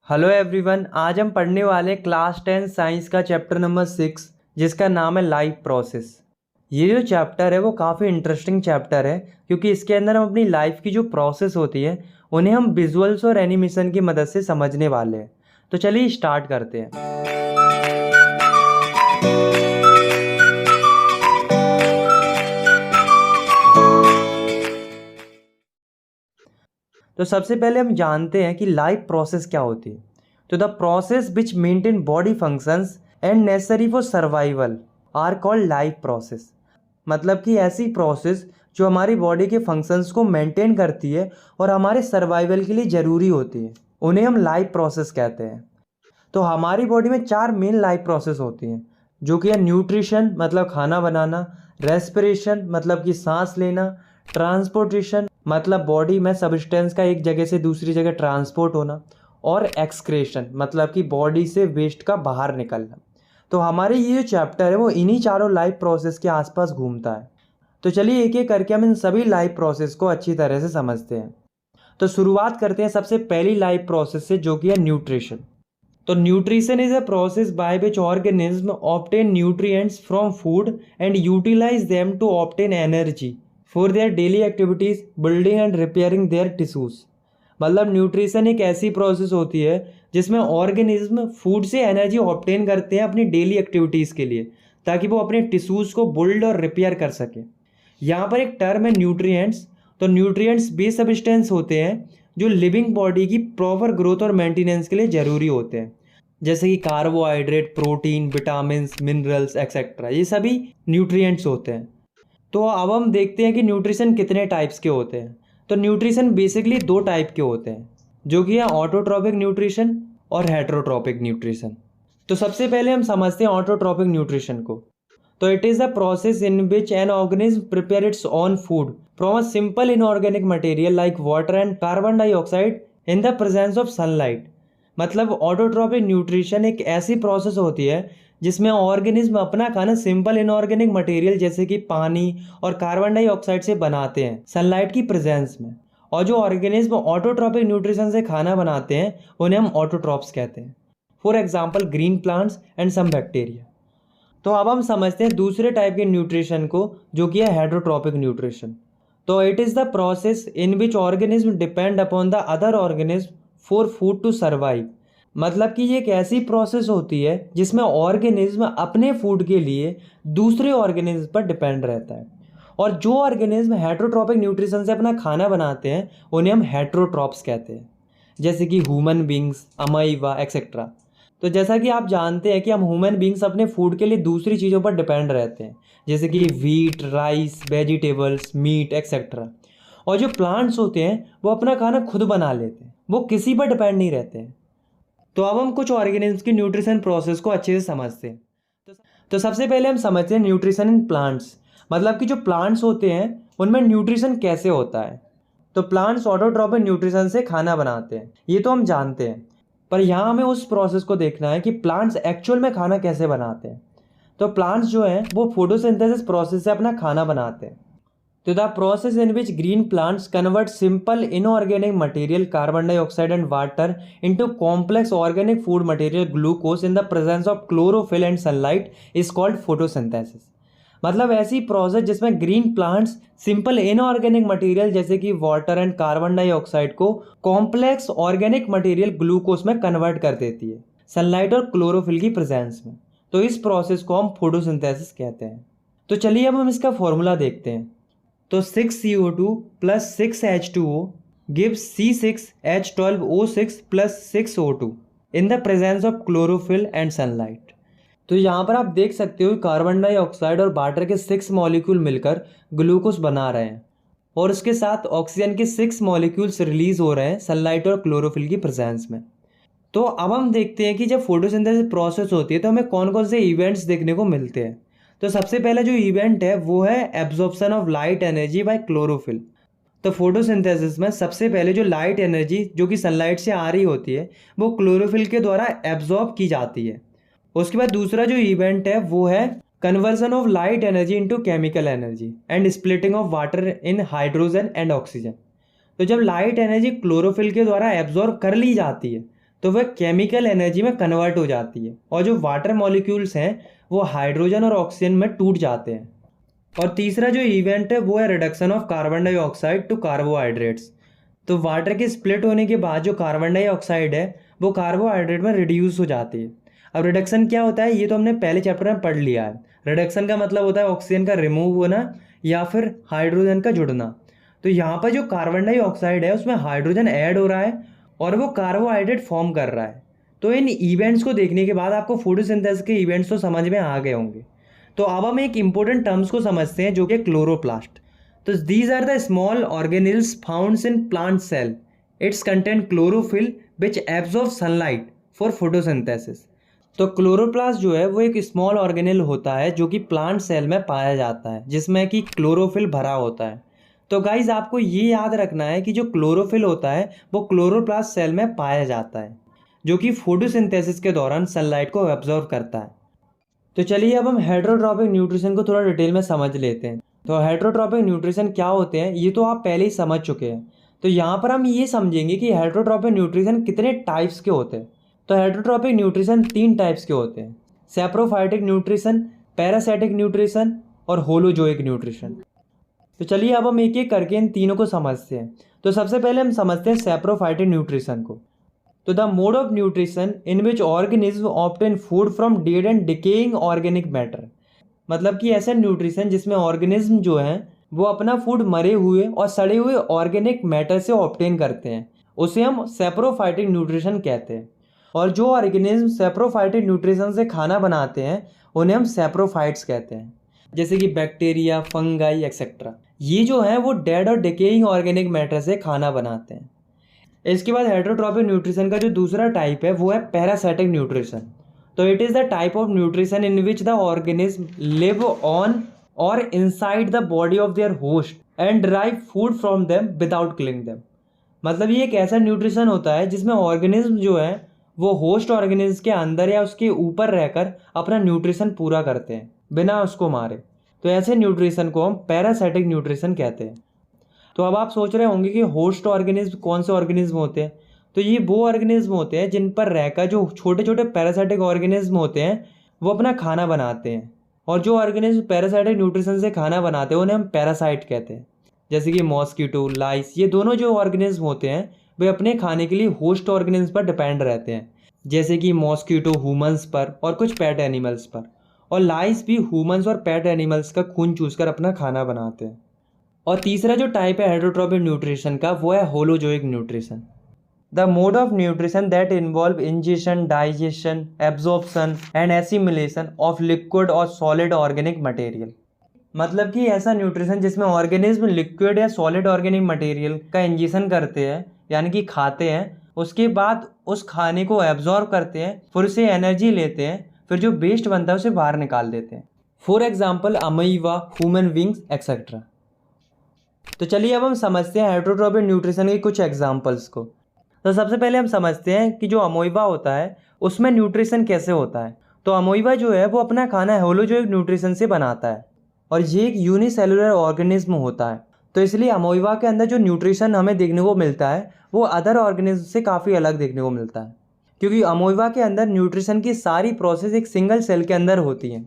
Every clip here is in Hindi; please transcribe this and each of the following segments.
हेलो एवरीवन, आज हम पढ़ने वाले क्लास 10 साइंस का चैप्टर नंबर 6 जिसका नाम है लाइफ प्रोसेस। ये जो चैप्टर है वो काफ़ी इंटरेस्टिंग चैप्टर है क्योंकि इसके अंदर हम अपनी लाइफ की जो प्रोसेस होती है उन्हें हम विजुअल्स और एनिमेशन की मदद से समझने वाले हैं। तो चलिए स्टार्ट करते हैं। तो सबसे पहले हम जानते हैं कि लाइफ प्रोसेस क्या होती है। तो the process which maintain body functions and necessary for survival are called life process. मतलब कि ऐसी प्रोसेस जो हमारी बॉडी के फंक्शंस को मेंटेन करती है और हमारे सर्वाइवल के लिए ज़रूरी होती है, उन्हें हम लाइफ प्रोसेस कहते हैं। तो हमारी बॉडी में 4 मेन लाइफ प्रोसेस होती हैं, जो कि है न्यूट्रिशन मतलब खाना बनाना, रेस्पिरेशन मतलब कि सांस लेना, ट्रांसपोर्टेशन मतलब बॉडी में सब्सटेंस का एक जगह से दूसरी जगह ट्रांसपोर्ट होना, और एक्सक्रेशन मतलब कि बॉडी से वेस्ट का बाहर निकलना। तो हमारे ये जो चैप्टर है वो इन्हीं चारों लाइफ प्रोसेस के आसपास घूमता है। तो चलिए एक एक करके हम इन सभी लाइफ प्रोसेस को अच्छी तरह से समझते हैं। तो शुरुआत करते हैं सबसे पहली लाइफ प्रोसेस से, जो कि है न्यूट्रिशन। तो nutrition is a process by which organism obtain nutrients from food and utilise them to obtain energy for their daily activities, building and repairing their tissues. मतलब न्यूट्रिशन एक ऐसी प्रोसेस होती है जिसमें ऑर्गेनिज्म फूड से एनर्जी ऑब्टेन करते हैं अपनी डेली एक्टिविटीज़ के लिए, ताकि वो अपने टिश्यूज़ को बिल्ड और रिपेयर कर सके। यहाँ पर एक टर्म है न्यूट्रिएंट्स। तो न्यूट्रिएंट्स वे सब्सटेंस होते हैं जो लिविंग बॉडी की प्रॉपर ग्रोथ और मेंटेनेंस के लिए ज़रूरी होते हैं, जैसे कि carbohydrate, protein, vitamin, minerals etcetera. ये सभी न्यूट्रिएंट्स होते हैं। तो अब हम देखते हैं कि न्यूट्रिशन कितने टाइप्स के होते हैं। तो न्यूट्रिशन बेसिकली 2 टाइप के होते हैं, जो कि है ऑटोट्रॉपिक न्यूट्रिशन और हेटरोट्रॉपिक न्यूट्रिशन। तो सबसे पहले हम समझते हैं ऑटोट्रॉपिक न्यूट्रिशन को। तो it is the process in which an organism prepare its own food from a simple inorganic material like water and carbon dioxide in the presence of sunlight. मतलब ऑटोट्रॉपिक न्यूट्रिशन एक ऐसी प्रोसेस होती है जिसमें ऑर्गेनिज्म अपना खाना सिंपल इनऑर्गेनिक मटेरियल जैसे कि पानी और कार्बन डाइऑक्साइड से बनाते हैं सनलाइट की प्रेजेंस में। और जो ऑर्गेनिज्म ऑटोट्रॉपिक न्यूट्रिशन से खाना बनाते हैं उन्हें हम ऑटोट्रॉप्स कहते हैं। For example green plants and some bacteria. तो अब हम समझते हैं दूसरे टाइप के न्यूट्रिशन को, जो कि है हेटरोट्रॉपिक न्यूट्रिशन। तो it is the process in which organism depend upon the other organism for food to survive. मतलब कि ये एक ऐसी प्रोसेस होती है जिसमें ऑर्गेनिज्म अपने फूड के लिए दूसरे ऑर्गेनिज्म पर डिपेंड रहता है। और जो ऑर्गेनिज्म हेटरोट्रॉपिक न्यूट्रिशन से अपना खाना बनाते हैं उन्हें हम हेटरोट्रॉप्स कहते हैं, जैसे कि ह्यूमन बींग्स, अमाइवा एक्सेट्रा। तो जैसा कि आप जानते हैं कि हम ह्यूमन बींग्स अपने फूड के लिए दूसरी चीज़ों पर डिपेंड रहते हैं, जैसे कि wheat, rice, vegetables, meat etcetera. और जो प्लांट्स होते हैं वो अपना खाना खुद बना लेते हैं, वो किसी पर डिपेंड नहीं रहते हैं। तो अब हम कुछ ऑर्गेनिज्म की न्यूट्रिशन प्रोसेस को अच्छे से समझते हैं। तो सबसे पहले हम समझते हैं न्यूट्रिशन इन प्लांट्स। मतलब कि जो प्लांट्स होते हैं उनमें न्यूट्रिशन कैसे होता है। तो प्लांट्स ऑटोट्रॉपिक न्यूट्रिशन से खाना बनाते हैं, ये तो हम जानते हैं, पर यहाँ हमें उस प्रोसेस को देखना है कि प्लांट्स एक्चुअल में खाना कैसे बनाते हैं। तो प्लांट्स जो हैं वो फोटोसिंथेसिस प्रोसेस से अपना खाना बनाते हैं। तो the process in which green plants convert simple inorganic material carbon dioxide and water into complex organic food material glucose in the presence of chlorophyll and sunlight is called photosynthesis. मतलब ऐसी प्रोसेस जिसमें green plants simple inorganic material जैसे कि वाटर एंड कार्बन डाइऑक्साइड को कॉम्प्लेक्स ऑर्गेनिक मटेरियल ग्लूकोज में कन्वर्ट कर देती है सनलाइट और क्लोरोफिल की प्रेजेंस में। तो इस प्रोसेस को हम फोटोसिंथेसिस कहते हैं। तो चलिए अब हम इसका फॉर्मूला देखते हैं। तो 6CO2 plus 6H2O gives C6H12O6 plus 6O2 in the presence of chlorophyll and sunlight। तो यहाँ पर आप देख सकते हो कार्बन डाइऑक्साइड और वाटर के 6 मॉलिक्यूल मिलकर ग्लूकोज बना रहे हैं, और उसके साथ ऑक्सीजन के 6 मॉलिक्यूल्स रिलीज हो रहे हैं सनलाइट और क्लोरोफिल की प्रेजेंस में। तो अब हम देखते हैं कि जब फोटोसिंथेसिस प्रोसेस होती है तो हमें कौन कौन से इवेंट्स देखने को मिलते हैं। तो सबसे पहला जो इवेंट है वो है absorption of light energy by chlorophyll. तो फोटोसिंथेसिस में सबसे पहले जो लाइट एनर्जी जो कि सनलाइट से आ रही होती है वो क्लोरोफिल के द्वारा एब्जॉर्ब की जाती है। उसके बाद दूसरा जो इवेंट है वो है conversion of light energy into chemical energy and splitting of water in hydrogen and oxygen. तो जब लाइट एनर्जी क्लोरोफिल के द्वारा एब्जॉर्ब कर ली जाती है तो वह केमिकल एनर्जी में कन्वर्ट हो जाती है और जो वाटर मॉलिक्यूल्स हैं वो हाइड्रोजन और ऑक्सीजन में टूट जाते हैं। और तीसरा जो इवेंट है वो है reduction of carbon dioxide to carbohydrates. तो वाटर के स्प्लिट होने के बाद जो कार्बन डाइऑक्साइड है वो कार्बोहाइड्रेट में रिड्यूस हो जाती है। अब रिडक्शन क्या होता है ये तो हमने पहले चैप्टर में पढ़ लिया है। रिडक्शन का मतलब होता है ऑक्सीजन का रिमूव होना या फिर हाइड्रोजन का जुड़ना। तो यहाँ पर जो कार्बन डाइऑक्साइड है उसमें हाइड्रोजन ऐड हो रहा है और वो कार्बोहाइड्रेट फॉर्म कर रहा है। तो इन इवेंट्स को देखने के बाद आपको फोटोसिंथेसिस के इवेंट्स तो समझ में आ गए होंगे। तो अब हम एक इंपॉर्टेंट टर्म्स को समझते हैं जो कि क्लोरोप्लास्ट। तो these are the small organelles found in plant cell. Its content chlorophyll which absorb sunlight for photosynthesis. तो क्लोरोप्लास्ट जो है वो एक स्मॉल ऑर्गेनिल होता है जो कि प्लांट सेल में पाया जाता है जिसमें कि क्लोरोफिल भरा होता है। तो गाइज आपको ये याद रखना है कि जो क्लोरोफिल होता है वो क्लोरोप्लास्ट सेल में पाया जाता है जो कि फोटोसिंथेसिस के दौरान सनलाइट को एब्जॉर्ब करता है। तो चलिए अब हम हेटेरोट्रॉपिक न्यूट्रिशन को थोड़ा डिटेल में समझ लेते हैं। तो हेटेरोट्रॉपिक न्यूट्रिशन क्या होते हैं ये तो आप पहले ही समझ चुके हैं। तो यहाँ पर हम ये समझेंगे कि हेटेरोट्रॉपिक न्यूट्रिशन कितने टाइप्स के होते हैं। तो हेटेरोट्रॉपिक न्यूट्रिशन 3 टाइप्स के होते हैं, सैप्रोफाइटिक न्यूट्रिशन, पैरासाइटिक न्यूट्रिशन और होलोजोइक न्यूट्रिशन। तो चलिए अब हम एक एक करके इन तीनों को समझते हैं। तो सबसे पहले हम समझते हैं सैप्रोफाइटिक न्यूट्रिशन को। तो the mode of nutrition in which organism obtain food from dead and decaying organic matter. मतलब कि ऐसा न्यूट्रिशन जिसमें ऑर्गेनिज्म जो है वो अपना फूड मरे हुए और सड़े हुए ऑर्गेनिक मैटर से ऑब्टेन करते हैं, उसे हम सैप्रोफाइटिक न्यूट्रिशन कहते हैं। और जो ऑर्गेनिज्म सैप्रोफाइटिक न्यूट्रिशन से खाना बनाते हैं उन्हें हम सैप्रोफाइट्स कहते हैं, जैसे कि बैक्टीरिया, फंगाई एक्सेट्रा। ये जो है वो डेड और डिकेइंग ऑर्गेनिक मैटर से खाना बनाते हैं। इसके बाद हेटेरोट्रॉपिक न्यूट्रिशन का जो दूसरा टाइप है वो है पैरासाइटिक न्यूट्रिशन। तो it is the type of nutrition in which the organism live on और inside the body of their host and derive food from them without killing them. मतलब ये एक ऐसा न्यूट्रिशन होता है जिसमें ऑर्गेनिज्म जो है वो होस्ट ऑर्गेनिज्म के अंदर या उसके ऊपर रहकर अपना न्यूट्रिशन पूरा करते हैं बिना उसको मारे। तो ऐसे न्यूट्रिशन को हम पैरासाइटिक न्यूट्रिशन कहते हैं। तो अब आप सोच रहे होंगे कि होस्ट ऑर्गेनिज्म कौन से ऑर्गेनिज्म होते हैं। तो ये वो ऑर्गेनिज्म होते हैं जिन पर रहकर जो छोटे छोटे पैरासाइटिक ऑर्गेनिज्म होते हैं वो अपना खाना बनाते हैं। और जो ऑर्गेनिज्म पैरासाइटिक न्यूट्रिशन से खाना बनाते हैं उन्हें हम पैरासाइट कहते हैं। जैसे कि मॉस्किटो, लाइस, ये दोनों जो ऑर्गेनिज्म होते हैं वे अपने खाने के लिए होस्ट ऑर्गेनिज्म पर डिपेंड रहते हैं, जैसे कि मॉस्किटो ह्यूमंस पर और कुछ पेट एनिमल्स पर, और लाइस भी ह्यूमंस और पेट एनिमल्स का खून चूसकर अपना खाना बनाते हैं। और तीसरा जो टाइप है हेटेरोट्रॉपिक न्यूट्रिशन का वो है holozoic nutrition. The mode of nutrition that involve ingestion, digestion, absorption and assimilation of liquid और सॉलिड ऑर्गेनिक मटेरियल। मतलब कि ऐसा न्यूट्रिशन जिसमें ऑर्गेनिज्म लिक्विड या सॉलिड ऑर्गेनिक मटेरियल का इंजेशन करते हैं यानी कि खाते हैं, उसके बाद उस खाने को एब्जॉर्ब करते हैं, फिर उसे एनर्जी लेते हैं, फिर जो वेस्ट बनता है उसे बाहर निकाल देते हैं। For example amoeba, human beings etcetera. तो चलिए अब हम समझते हैं हेटेरोट्रॉपिक न्यूट्रिशन के कुछ एग्जाम्पल्स को। तो सबसे पहले हम समझते हैं कि जो अमीबा होता है उसमें न्यूट्रिशन कैसे होता है। तो अमीबा जो है वो अपना खाना होलोजोइक न्यूट्रिशन से बनाता है और ये एक यूनिसेलुलर ऑर्गेनिज्म होता है। तो इसलिए अमीबा के अंदर जो न्यूट्रिशन हमें देखने को मिलता है वो अदर ऑर्गेनिज्म से काफ़ी अलग देखने को मिलता है, क्योंकि अमीबा के अंदर न्यूट्रिशन की सारी प्रोसेस एक सिंगल सेल के अंदर होती है।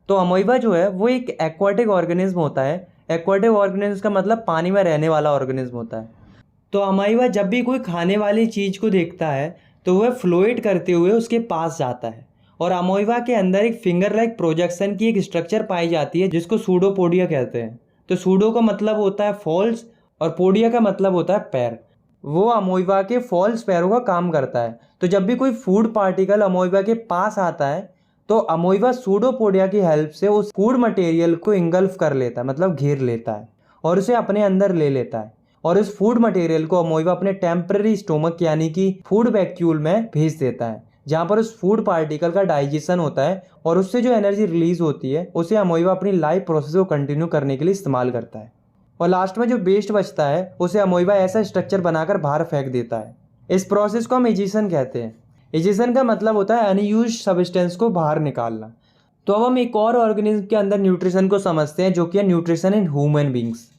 तो अमीबा जो है वो एक एक्वाटिक ऑर्गेनिज्म होता है। एक्वाटिक ऑर्गेनिज्म का मतलब पानी में रहने वाला ऑर्गेनिज्म होता है। तो अमीबा जब भी कोई खाने वाली चीज़ को देखता है तो वह फ्लोएट करते हुए उसके पास जाता है और अमीबा के अंदर एक फिंगर लाइक प्रोजेक्शन की एक स्ट्रक्चर पाई जाती है जिसको सूडोपोडिया कहते हैं। तो सूडो का मतलब होता है फॉल्स और पोडिया का मतलब होता है पैर। वो अमीबा के फॉल्स पैरों का काम करता है। तो जब भी कोई फूड पार्टिकल अमीबा के पास आता है तो अमीबा सूडोपोडिया की हेल्प से उस फूड मटेरियल को इंगल्फ कर लेता है, मतलब घेर लेता है और उसे अपने अंदर ले लेता है। और इस फूड मटेरियल को अमीबा अपने टेम्पररी स्टोमक यानी कि फूड वैक्यूल में भेज देता है, जहाँ पर उस फूड पार्टिकल का डाइजेशन होता है और उससे जो एनर्जी रिलीज होती है उसे अमीबा अपनी लाइफ प्रोसेस को कंटिन्यू करने के लिए इस्तेमाल करता है। और लास्ट में जो वेस्ट बचता है उसे अमीबा ऐसा स्ट्रक्चर बनाकर बाहर फेंक देता है। इस प्रोसेस को हम एजिशन कहते हैं। एजिशन का मतलब होता है अनयूज्ड सब्सटेंस को बाहर निकालना। तो अब हम एक और ऑर्गेनिज्म के अंदर न्यूट्रिशन को समझते हैं जो कि है न्यूट्रिशन इन ह्यूमन बींग्स।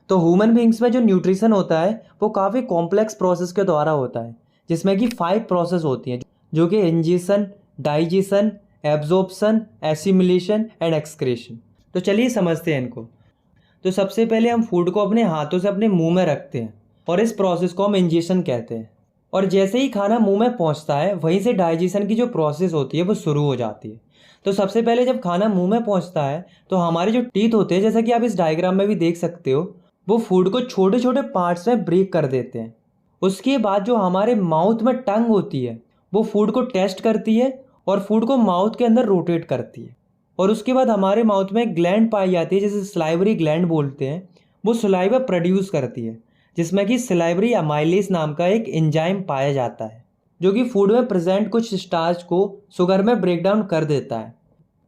तो ह्यूमन बींग्स में जो न्यूट्रिशन होता है वो काफ़ी कॉम्प्लेक्स प्रोसेस के द्वारा होता है, जिसमें कि 5 प्रोसेस होती हैं, जो कि ingestion, digestion, absorption, assimilation and excretion. तो चलिए समझते हैं इनको। तो सबसे पहले हम फूड को अपने हाथों से अपने मुंह में रखते हैं और इस प्रोसेस को हम इंजेशन कहते हैं। और जैसे ही खाना मुंह में पहुंचता है वहीं से डाइजेशन की जो प्रोसेस होती है वो शुरू हो जाती है। तो सबसे पहले जब खाना मुंह में पहुंचता है तो हमारे जो टीथ होते हैं, जैसा कि आप इस डायग्राम में भी देख सकते हो, वो फूड को छोटे छोटे पार्ट्स में ब्रेक कर देते हैं। उसके बाद जो हमारे माउथ में टंग होती है वो फूड को टेस्ट करती है और फूड को माउथ के अंदर रोटेट करती है। और उसके बाद हमारे माउथ में एक ग्लैंड पाई जाती है जिसे सलाइवरी ग्लैंड बोलते हैं। वो सलाइवा प्रोड्यूस करती है, जिसमें कि सलाइवरी अमाइलेज नाम का एक एंजाइम पाया जाता है, जो कि फूड में प्रेजेंट कुछ स्टार्च को शुगर में ब्रेक डाउन कर देता है।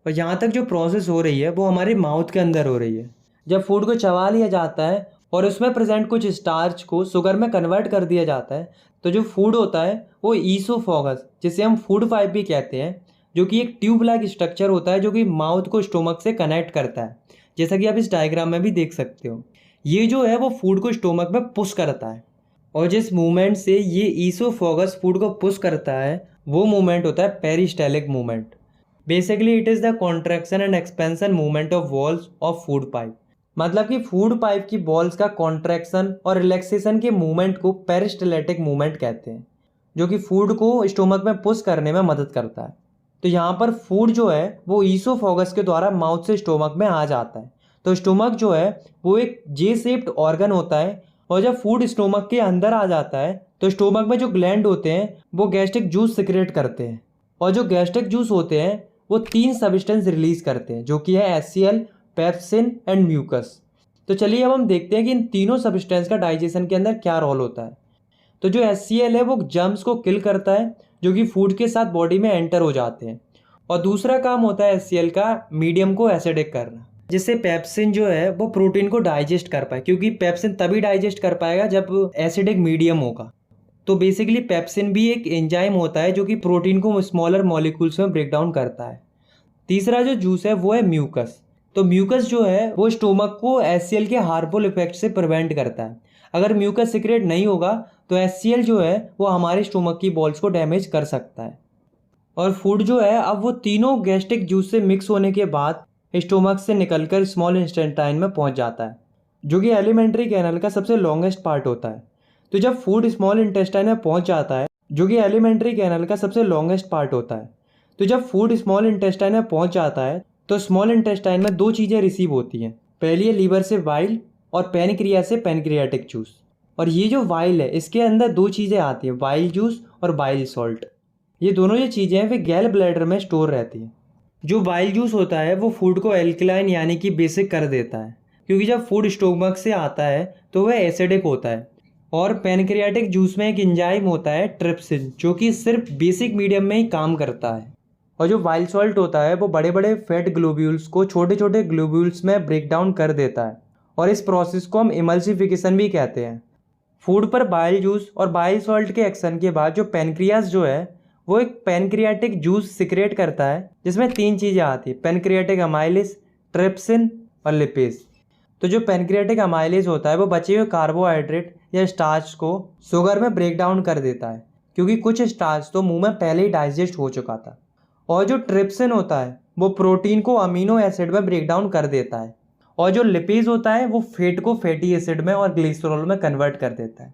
और यहाँ तक जो प्रोसेस हो रही है वो हमारे माउथ के अंदर हो रही है। जब फूड को चबा लिया जाता है और उसमें प्रेजेंट कुछ स्टार्च को शुगर में कन्वर्ट कर दिया जाता है, तो जो फूड होता है वो ईसोफेगस, जिसे हम फूड पाइप भी कहते हैं, जो कि एक ट्यूब लाइक स्ट्रक्चर होता है जो कि माउथ को स्टोमक से कनेक्ट करता है, जैसा कि आप इस डायग्राम में भी देख सकते हो। ये जो है वो फूड को स्टोमक में पुश करता है और जिस मूवमेंट से ये ईसोफेगस फूड को पुश करता है वो मूवमेंट होता है peristaltic movement. Basically it is the contraction and expansion movement of walls of food pipe. मतलब कि फूड पाइप की बॉल्स का कॉन्ट्रैक्शन और रिलैक्सेशन के मूवमेंट को पेरिस्टाल्टिक मूवमेंट कहते हैं, जो कि फूड को स्टोमक में पुश करने में मदद करता है। तो यहाँ पर फूड जो है वो ईसोफेगस के द्वारा माउथ से स्टोमक में आ जाता है। तो स्टोमक जो है वो एक जे शेप्ड ऑर्गन होता है और जब फूड स्टोमक के अंदर आ जाता है तो स्टोमक में जो ग्लैंड होते हैं वो गैस्ट्रिक जूस सिक्रेट करते हैं। और जो गैस्ट्रिक जूस होते हैं वो 3 सब्सटेंस रिलीज करते हैं, जो कि है HCl, पेप्सिन एंड म्यूकस। तो चलिए अब हम देखते हैं कि इन तीनों सब्सटेंस का डाइजेशन के अंदर क्या रोल होता है। तो जो HCl है वो जर्म्स को किल करता है जो कि फूड के साथ बॉडी में एंटर हो जाते हैं। और दूसरा काम होता है HCl का मीडियम को एसिडिक करना, जिससे पेप्सिन जो है वो प्रोटीन को डाइजेस्ट कर पाए, क्योंकि पेप्सिन तभी डाइजेस्ट कर पाएगा जब एसिडिक मीडियम होगा। तो बेसिकली पेप्सिन भी एक एंजाइम होता है जो कि प्रोटीन को स्मॉलर मॉलिक्यूल्स में ब्रेक डाउन करता है। तीसरा जो जूस है वो है म्यूकस। तो म्यूकस जो है वो स्टोमक को HCl के हार्मफुल इफेक्ट से प्रिवेंट करता है। अगर म्यूकस सिक्रेट नहीं होगा तो HCl जो है वो हमारे स्टोमक की बॉल्स को डैमेज कर सकता है। और फूड जो है अब वो तीनों गैस्ट्रिक जूस से मिक्स होने के बाद स्टोमक से निकलकर स्मॉल इंटेस्टाइन में पहुंच जाता है, जो कि एलिमेंट्री कैनल का सबसे लॉन्गेस्ट पार्ट होता है। तो जब फूड स्मॉल इंटेस्टाइन में पहुंच जाता है, जो कि एलिमेंट्री कैनल का सबसे लॉन्गेस्ट पार्ट होता है, तो जब फूड स्मॉल इंटेस्टाइन में पहुंच जाता है तो स्मॉल इंटेस्टाइन में 2 चीज़ें रिसीव होती हैं। पहली है लीवर से वाइल और पैनक्रियास से पैनक्रियाटिक जूस। और ये जो वाइल है इसके अंदर 2 चीज़ें आती हैं, वाइल जूस और बाइल सॉल्ट। ये दोनों जो चीज़ें हैं वे गैल ब्लैडर में स्टोर रहती हैं। जो बाइल जूस होता है वो फूड को एल्कलाइन यानी कि बेसिक कर देता है, क्योंकि जब फूड स्टोमक से आता है तो वह एसिडिक होता है। और पैनक्रियाटिक जूस में एक एंजाइम होता है ट्रिप्सिन, जो कि सिर्फ बेसिक मीडियम में ही काम करता है। और जो बाइल सॉल्ट होता है वो बड़े बड़े फैट ग्लोब्यूल्स को छोटे छोटे ग्लोब्यूल्स में ब्रेक डाउन कर देता है और इस प्रोसेस को हम इमल्सिफिकेशन भी कहते हैं। फूड पर बाइल जूस और बाइल सॉल्ट के एक्शन के बाद जो पैनक्रियास जो है वो एक पैनक्रियाटिक जूस सिक्रेट करता है, जिसमें 3 चीज़ें आती हैं, पैनक्रियाटिक अमाइलेज, ट्रिप्सिन और लिपेज। तो जो पैनक्रियाटिक अमाइलेज होता है वो बचे हुए कार्बोहाइड्रेट या स्टार्च को शुगर में ब्रेक डाउन कर देता है, क्योंकि कुछ स्टार्च तो मुंह में पहले ही डाइजेस्ट हो चुका था। और जो ट्रिप्सिन होता है वो प्रोटीन को अमीनो एसिड में ब्रेक डाउन कर देता है। और जो लिपेज होता है वो फैट को फैटी एसिड में और ग्लिसरॉल में कन्वर्ट कर देता है।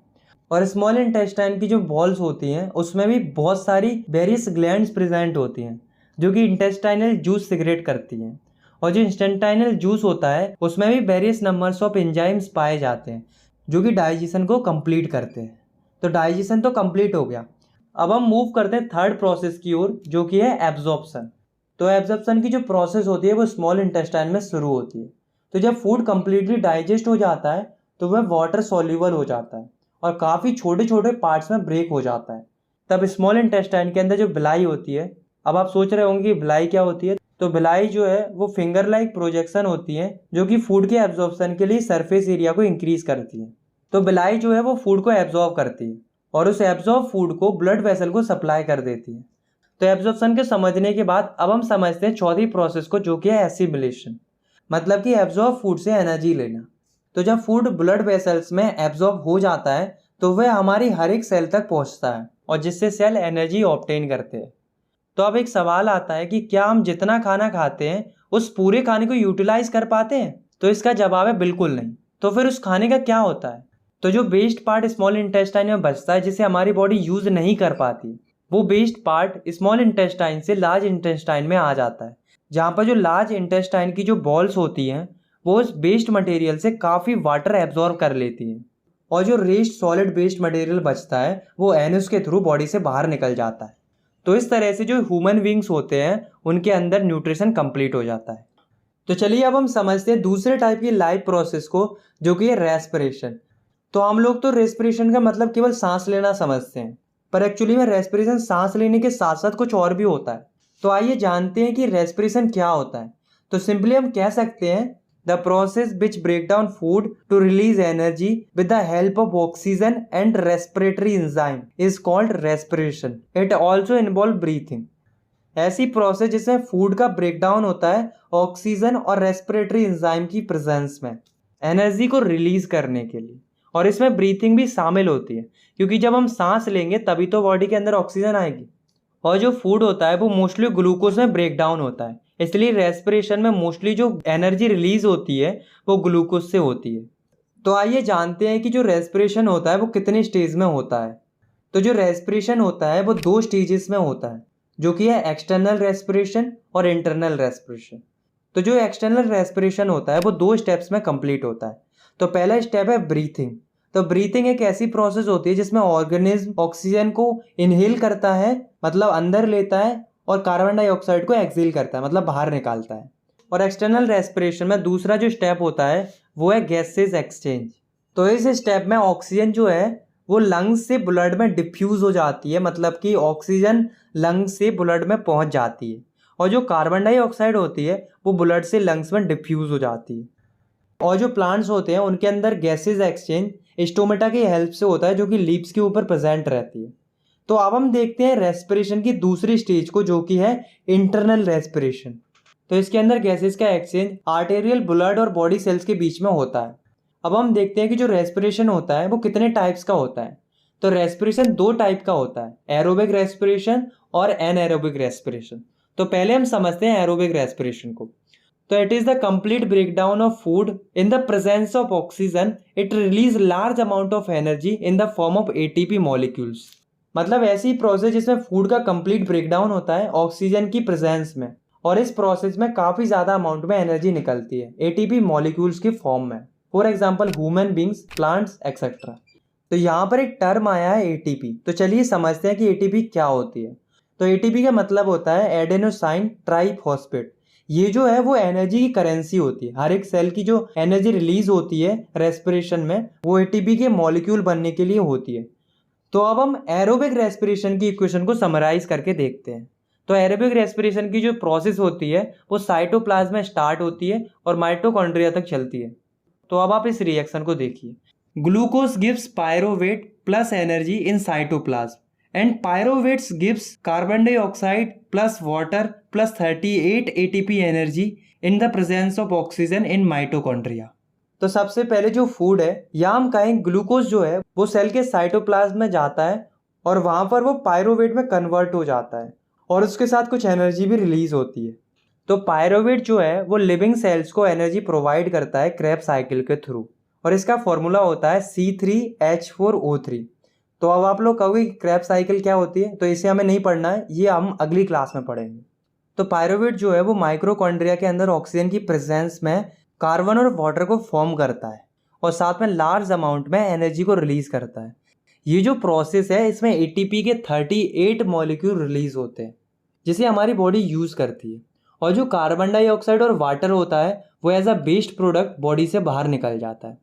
और स्मॉल इंटेस्टाइन की जो बॉल्स होती हैं उसमें भी बहुत सारी वेरियस ग्लैंड्स प्रेजेंट होती हैं, जो कि इंटेस्टाइनल जूस सिक्रेट करती हैं। और जो इंटेस्टाइनल जूस होता है उसमें भी वेरियस नंबर्स ऑफ एंजाइम्स पाए जाते हैं, जो कि डाइजेशन को कंप्लीट करते हैं। तो डाइजेशन तो कंप्लीट हो गया। अब हम मूव करते हैं थर्ड प्रोसेस की ओर, जो कि है एब्जॉर्प्शन। तो एब्जॉर्प्शन की जो प्रोसेस होती है वो स्मॉल इंटेस्टाइन में शुरू होती है। तो जब फूड कंप्लीटली डाइजेस्ट हो जाता है तो वह वाटर सॉल्यूबल हो जाता है और काफ़ी छोटे छोटे पार्ट्स में ब्रेक हो जाता है। तब स्मॉल इंटेस्टाइन के अंदर जो बिलाई होती है, अब आप सोच रहे होंगे कि बिलाई क्या होती है। तो बिलाई जो है वो फिंगर लाइक प्रोजेक्शन होती है, जो कि फूड के एब्जॉर्प्शन के लिए सरफेस एरिया को इंक्रीज करती है। तो बिलाई जो है वो फूड को एब्जॉर्ब करती है और उस एब्जॉर्ब फूड को ब्लड वेसल को सप्लाई कर देती है। तो एब्जॉर्प्शन के समझने के बाद अब हम समझते हैं चौथी प्रोसेस को, जो कि है एसिमिलेशन, मतलब कि एब्जॉर्ब फूड से एनर्जी लेना। तो जब फूड ब्लड वेसल्स में एब्जॉर्ब हो जाता है तो वह हमारी हर एक सेल तक पहुंचता है और जिससे सेल एनर्जी ऑब्टेन करते हैं। तो अब एक सवाल आता है कि क्या हम जितना खाना खाते हैं उस पूरे खाने को यूटिलाइज कर पाते हैं? तो इसका जवाब है बिल्कुल नहीं। तो फिर उस खाने का क्या होता है? तो जो वेस्ट पार्ट स्मॉल इंटेस्टाइन में बचता है जिसे हमारी बॉडी यूज नहीं कर पाती, वो वेस्ट पार्ट स्मॉल इंटेस्टाइन से लार्ज इंटेस्टाइन में आ जाता है, जहाँ पर जो लार्ज इंटेस्टाइन की जो बॉल्स होती हैं वो उस वेस्ट मटेरियल से काफ़ी वाटर एब्जॉर्ब कर लेती हैं, और जो रेस्ट सॉलिड वेस्ट मटेरियल बचता है वो एनस के थ्रू बॉडी से बाहर निकल जाता है। तो इस तरह से जो ह्यूमन बींग्स होते हैं उनके अंदर न्यूट्रिशन कंप्लीट हो जाता है। तो चलिए अब हम समझते हैं दूसरे टाइप की लाइफ प्रोसेस को, जो कि है रेस्पिरेशन। तो हम लोग तो रेस्पिरेशन का मतलब केवल सांस लेना समझते हैं, पर एक्चुअली में रेस्पिरेशन सांस लेने के साथ साथ कुछ और भी होता है। तो आइए जानते हैं कि रेस्पिरेशन क्या होता है। तो सिंपली हम कह सकते हैं the process which break down food to release energy with the help of oxygen and respiratory enzyme is called respiration. It also involve breathing. ऐसी प्रोसेस जिसमें फूड का ब्रेक डाउन होता है ऑक्सीजन और रेस्पिरेटरी एंजाइम की प्रेजेंस में एनर्जी को रिलीज करने के लिए, और इसमें ब्रीथिंग भी शामिल होती है, क्योंकि जब हम सांस लेंगे तभी तो बॉडी के अंदर ऑक्सीजन आएगी। और जो फूड होता है वो मोस्टली ग्लूकोज में ब्रेक डाउन होता है, इसलिए रेस्पिरेशन में मोस्टली जो एनर्जी रिलीज होती है वो ग्लूकोज से होती है। तो आइए जानते हैं कि जो रेस्पिरेशन होता है वो कितने स्टेज में होता है। तो जो रेस्पिरेशन होता है वो 2 स्टेजेस में होता है, जो कि है एक्सटर्नल रेस्पिरेशन और इंटरनल रेस्पिरेशन। तो जो एक्सटर्नल रेस्पिरेशन होता है वो 2 स्टेप्स में कंप्लीट होता है। तो पहला स्टेप है ब्रीथिंग। तो ब्रीथिंग एक ऐसी प्रोसेस होती है जिसमें ऑर्गेनिज्म ऑक्सीजन को इनहेल करता है, मतलब अंदर लेता है, और कार्बन डाइऑक्साइड को एक्सहेल करता है, मतलब बाहर निकालता है। और एक्सटर्नल रेस्पिरेशन में दूसरा जो स्टेप होता है वो है गैसेज एक्सचेंज। तो इस स्टेप में ऑक्सीजन जो है वो लंग्स से ब्लड में डिफ्यूज हो जाती है, मतलब कि ऑक्सीजन लंग्स से ब्लड में पहुंच जाती है, और जो कार्बन डाइऑक्साइड होती है वो ब्लड से लंग्स में डिफ्यूज हो जाती है। और जो प्लांट्स होते हैं उनके अंदर गैसेज एक्सचेंज स्टोमेटा की हेल्प से होता है, जो कि लीव्स के ऊपर प्रेजेंट रहती है। तो अब हम देखते हैं रेस्पिरेशन की दूसरी स्टेज को, जो कि है इंटरनल रेस्पिरेशन। तो इसके अंदर गैसेज का एक्सचेंज आर्टेरियल ब्लड और बॉडी सेल्स के बीच में होता है। अब हम देखते हैं कि जो रेस्पिरेशन होता है वो कितने टाइप्स का होता है। तो रेस्पिरेशन 2 टाइप का होता है, एरोबिक रेस्पिरेशन और एनएरोबिक रेस्पिरेशन। तो पहले हम समझते हैं एरोबिक रेस्पिरेशन को। तो it is the complete breakdown of food in the presence of oxygen. It release large amount of energy in the form of ATP molecules. मतलब ऐसी प्रोसेस जिसमें फूड का कंप्लीट ब्रेकडाउन होता है ऑक्सीजन की प्रेजेंस में, और इस प्रोसेस में काफी ज्यादा अमाउंट में एनर्जी निकलती है एटीपी मॉलिक्यूल्स की फॉर्म में। For example human beings, plants etcetera. तो यहाँ पर एक टर्म आया है एटीपी। तो चलिए समझते हैं कि एटीपी क्या होती है। तो एटीपी का मतलब होता है एडेनोसाइन ट्राइफॉस्फेट। ये जो है वो एनर्जी की करेंसी होती है। हर एक सेल की जो एनर्जी रिलीज होती है रेस्पिरेशन में वो एटीपी के मॉलिक्यूल बनने के लिए होती है। तो अब हम एरोबिक रेस्पिरेशन की इक्वेशन को समराइज करके देखते हैं। तो एरोबिक रेस्पिरेशन की जो प्रोसेस होती है वो साइटोप्लाज्म में स्टार्ट होती है और माइटोकॉन्ड्रिया तक चलती है। तो अब आप इस रिएक्शन को देखिए। Glucose gives pyruvate plus energy in cytoplasm and pyruvates gives carbon dioxide plus water plus 38 ATP energy in the presence of oxygen in mitochondria। तो सबसे पहले जो फूड है, या हम कहें ग्लूकोज जो है वो सेल के साइटोप्लाज्म में जाता है और वहां पर वो पायरोवेट में कन्वर्ट हो जाता है और उसके साथ कुछ एनर्जी भी रिलीज होती है। तो पायरोवेट जो है वो लिविंग सेल्स को एनर्जी प्रोवाइड करता है क्रेब्स साइकिल के थ्रू, और इसका फॉर्मूला होता है C3H4O3। तो अब आप लोग कहोगे कि क्रेब्स साइकिल क्या होती है, तो इसे हमें नहीं पढ़ना है, ये हम अगली क्लास में पढ़ेंगे। तो पायरोवेट जो है वो माइटोकॉन्ड्रिया के अंदर ऑक्सीजन की प्रेजेंस में कार्बन और वाटर को फॉर्म करता है और साथ में लार्ज अमाउंट में एनर्जी को रिलीज करता है। ये जो प्रोसेस है इसमें एटीपी के 38 मॉलिक्यूल रिलीज होते हैं जिसे हमारी बॉडी यूज करती है, और जो कार्बन डाइऑक्साइड और वाटर होता है वो as a waste product body से बाहर निकल जाता है।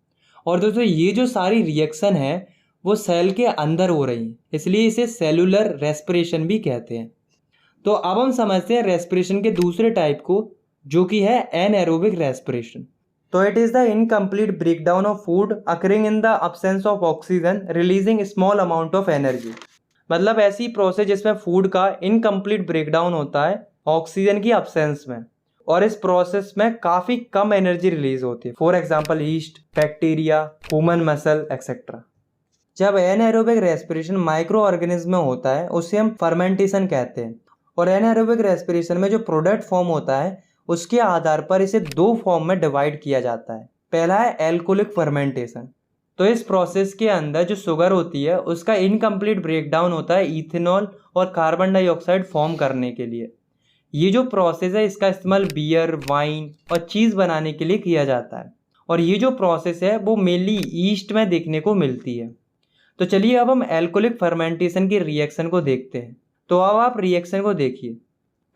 और दोस्तों ये जो सारी रिएक्शन है वो सेल के अंदर हो रही है, इसलिए इसे सेलुलर रेस्पिरेशन भी कहते हैं। तो अब हम समझते हैं रेस्पिरेशन के दूसरे टाइप को, जो कि है एनएरोबिक रेस्पिरेशन। तो it is the incomplete breakdown of food occurring in the absence of oxygen releasing small amount of energy. मतलब ऐसी प्रोसेस जिसमें फूड का इनकम्प्लीट ब्रेकडाउन होता है ऑक्सीजन की अब्सेंस में, और इस प्रोसेस में काफी कम एनर्जी रिलीज होती है। For example east, bacteria, human muscle etcetera. जब एनाएरोबिक रेस्पिरेशन माइक्रो ऑर्गेनिज्म में होता है उसे हम फर्मेंटेशन कहते हैं। और एनाएरोबिक रेस्पिरेशन में जो प्रोडक्ट फॉर्म होता है उसके आधार पर इसे दो फॉर्म में डिवाइड किया जाता है। पहला है एल्कोहलिक फर्मेंटेशन। तो इस प्रोसेस के अंदर जो शुगर होती है उसका इनकम्प्लीट ब्रेकडाउन होता है इथेनॉल और कार्बन डाइऑक्साइड फॉर्म करने के लिए। ये जो प्रोसेस है इसका इस्तेमाल बियर, वाइन और चीज़ बनाने के लिए किया जाता है। और ये जो प्रोसेस है वो मेनली ईस्ट में देखने को मिलती है। तो चलिए अब हम एल्कोहलिक फर्मेंटेशन की रिएक्शन को देखते हैं। तो अब आप रिएक्शन को देखिए।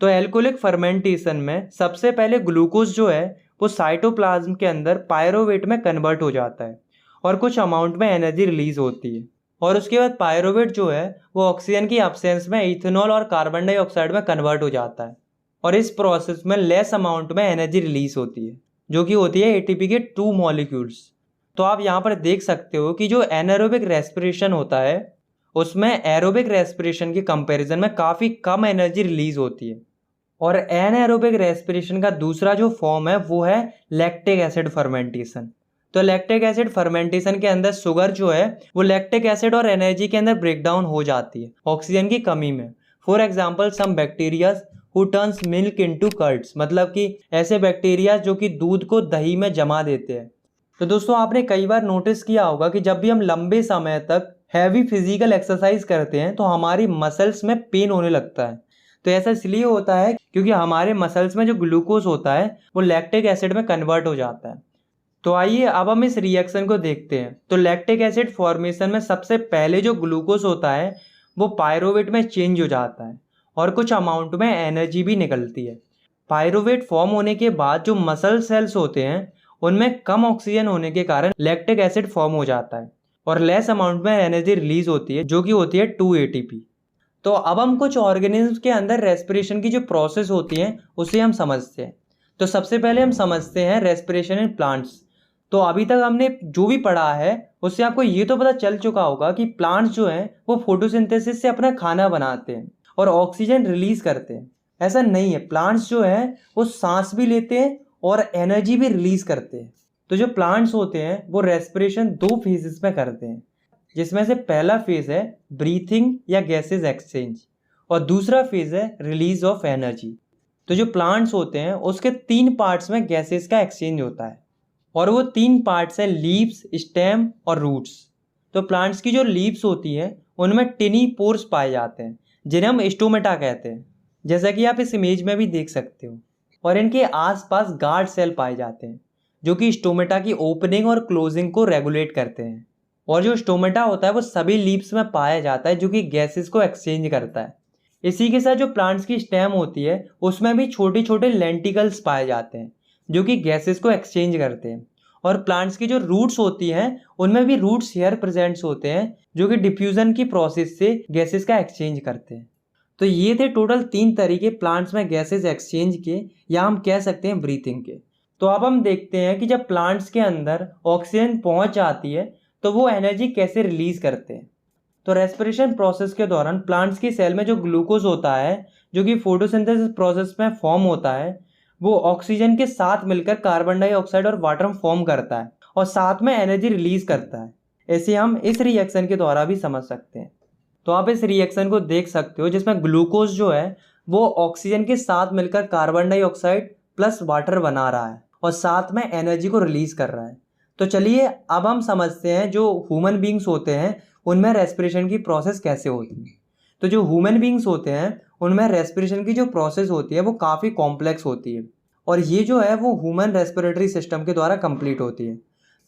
तो एल्कोहलिक फर्मेंटेशन में सबसे पहले ग्लूकोज जो है वो साइटोप्लाज्म के अंदर पायरोवेट में कन्वर्ट हो जाता है और कुछ अमाउंट में एनर्जी रिलीज होती है। और उसके बाद पायरोवेट जो है वो ऑक्सीजन की एब्सेंस में इथेनॉल और कार्बन डाइऑक्साइड में कन्वर्ट हो जाता है। और इस प्रोसेस में लेस अमाउंट में एनर्जी रिलीज होती है जो कि होती है एटीपी के 2 मॉलिक्यूल्स। तो आप यहाँ पर देख सकते हो कि जो एनाएरोबिक रेस्पिरेशन होता है उसमें एरोबिक रेस्पिरेशन के कंपैरिजन में काफ़ी कम एनर्जी रिलीज होती है। और एनाएरोबिक रेस्पिरेशन का दूसरा जो फॉर्म है वो है लैक्टिक एसिड फर्मेंटेशन। तो लैक्टिक एसिड फर्मेंटेशन के अंदर शुगर जो है वो लैक्टिक एसिड और एनर्जी के अंदर ब्रेकडाउन हो जाती है ऑक्सीजन की कमी में। For example some bacteria who turns milk into curds, मतलब कि ऐसे बैक्टीरिया जो कि दूध को दही में जमा देते हैं। तो दोस्तों आपने कई बार नोटिस किया होगा कि जब भी हम लंबे समय तक हैवी फिजिकल एक्सरसाइज करते हैं तो हमारी मसल्स में पेन होने लगता है। तो ऐसा इसलिए होता है क्योंकि हमारे मसल्स में जो ग्लूकोज होता है वो लैक्टिक एसिड में कन्वर्ट हो जाता है। तो आइए अब हम इस रिएक्शन को देखते हैं। तो लैक्टिक एसिड फॉर्मेशन में सबसे पहले जो ग्लूकोज होता है वो पायरोवेट में चेंज हो जाता है और कुछ अमाउंट में एनर्जी भी निकलती है। पायरोवेट फॉर्म होने के बाद जो मसल सेल्स होते हैं उनमें कम ऑक्सीजन होने के कारण लैक्टिक एसिड फॉर्म हो जाता है और लेस अमाउंट में एनर्जी रिलीज होती है जो कि होती है 2 ATP। तो अब हम कुछ ऑर्गेनिज्म के अंदर रेस्पिरेशन की जो प्रोसेस होती है उसे हम समझते हैं। तो सबसे पहले हम समझते हैं रेस्पिरेशन इन प्लांट्स। तो अभी तक हमने जो भी पढ़ा है उससे आपको ये तो पता चल चुका होगा कि प्लांट्स जो हैं वो फोटोसिंथेसिस से अपना खाना बनाते हैं और ऑक्सीजन रिलीज करते हैं। ऐसा नहीं है, प्लांट्स जो है वो सांस भी लेते हैं और एनर्जी भी रिलीज करते हैं। तो जो प्लांट्स होते हैं वो रेस्पिरेशन 2 फेजेस में करते हैं, जिसमें से पहला फेज है ब्रीथिंग या गैसेज एक्सचेंज और दूसरा फेज है रिलीज ऑफ एनर्जी। तो जो प्लांट्स होते हैं उसके 3 पार्ट्स में गैसेज का एक्सचेंज होता है और वो 3 पार्ट्स हैं लीव्स, स्टेम और रूट्स। तो प्लांट्स की जो लीव्स होती हैं उनमें टिनी पोर्स पाए जाते हैं जिन्हें हम स्टोमेटा कहते हैं, जैसा कि आप इस इमेज में भी देख सकते हो। और इनके आसपास गार्ड सेल पाए जाते हैं जो कि स्टोमेटा की ओपनिंग और क्लोजिंग को रेगुलेट करते हैं। और जो स्टोमेटा होता है वो सभी लीव्स में पाया जाता है जो कि गैसेस को एक्सचेंज करता है। इसी के साथ जो प्लांट्स की स्टेम होती है उसमें भी छोटे छोटे लेंटिकल्स पाए जाते हैं जो कि गैसेस को एक्सचेंज करते हैं। और प्लांट्स की जो रूट्स होती हैं उनमें भी रूट्स हेयर प्रेजेंट्स होते हैं जो कि डिफ्यूजन की प्रोसेस से गैसेस का एक्सचेंज करते हैं। तो ये थे टोटल 3 तरीके प्लांट्स में गैसेस एक्सचेंज के, या हम कह सकते हैं ब्रीथिंग के। तो अब हम देखते हैं कि जब प्लांट्स के अंदर ऑक्सीजन पहुंच जाती है तो वो एनर्जी कैसे रिलीज करते हैं। तो रेस्पिरेशन प्रोसेस के दौरान प्लांट्स की सेल में जो ग्लूकोज होता है जो कि फोटोसिंथेसिस प्रोसेस में फॉर्म होता है वो ऑक्सीजन के साथ मिलकर कार्बन डाइऑक्साइड और वाटर फॉर्म करता है और साथ में एनर्जी रिलीज करता है। ऐसे हम इस रिएक्शन के द्वारा भी समझ सकते हैं। तो आप इस रिएक्शन को देख सकते हो जिसमें ग्लूकोज जो है वो ऑक्सीजन के साथ मिलकर कार्बन डाइऑक्साइड प्लस वाटर बना रहा है और साथ में एनर्जी को रिलीज कर रहा है। तो चलिए अब हम समझते हैं जो ह्यूमन बींग्स होते हैं उनमें रेस्पिरेशन की प्रोसेस कैसे होती है। तो जो ह्यूमन बींग्स होते हैं उनमें रेस्पिरेशन की जो प्रोसेस होती है वो काफ़ी कॉम्प्लेक्स होती है और ये जो है वो ह्यूमन रेस्पिरेटरी सिस्टम के द्वारा कंप्लीट होती है।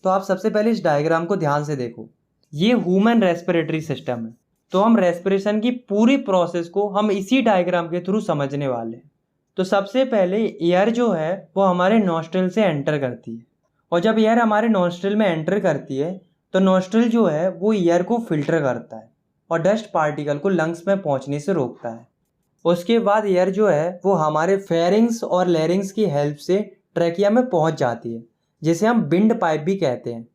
तो आप सबसे पहले इस डायग्राम को ध्यान से देखो, ये ह्यूमन रेस्पिरेटरी सिस्टम है। तो हम रेस्पिरेशन की पूरी प्रोसेस को हम इसी डायग्राम के थ्रू समझने वाले हैं। तो सबसे पहले एयर जो है वो हमारे नॉस्ट्रिल से एंटर करती है और जब एयर हमारे नॉस्ट्रिल में एंटर करती है तो नॉस्ट्रिल जो है वो एयर को फिल्टर करता है और डस्ट पार्टिकल को लंग्स में पहुंचने से रोकता है। उसके बाद एयर जो है वो हमारे फेरिंग्स और लैरिंग्स की हेल्प से ट्रैकिया में पहुंच जाती है, जिसे हम विंड पाइप भी कहते हैं।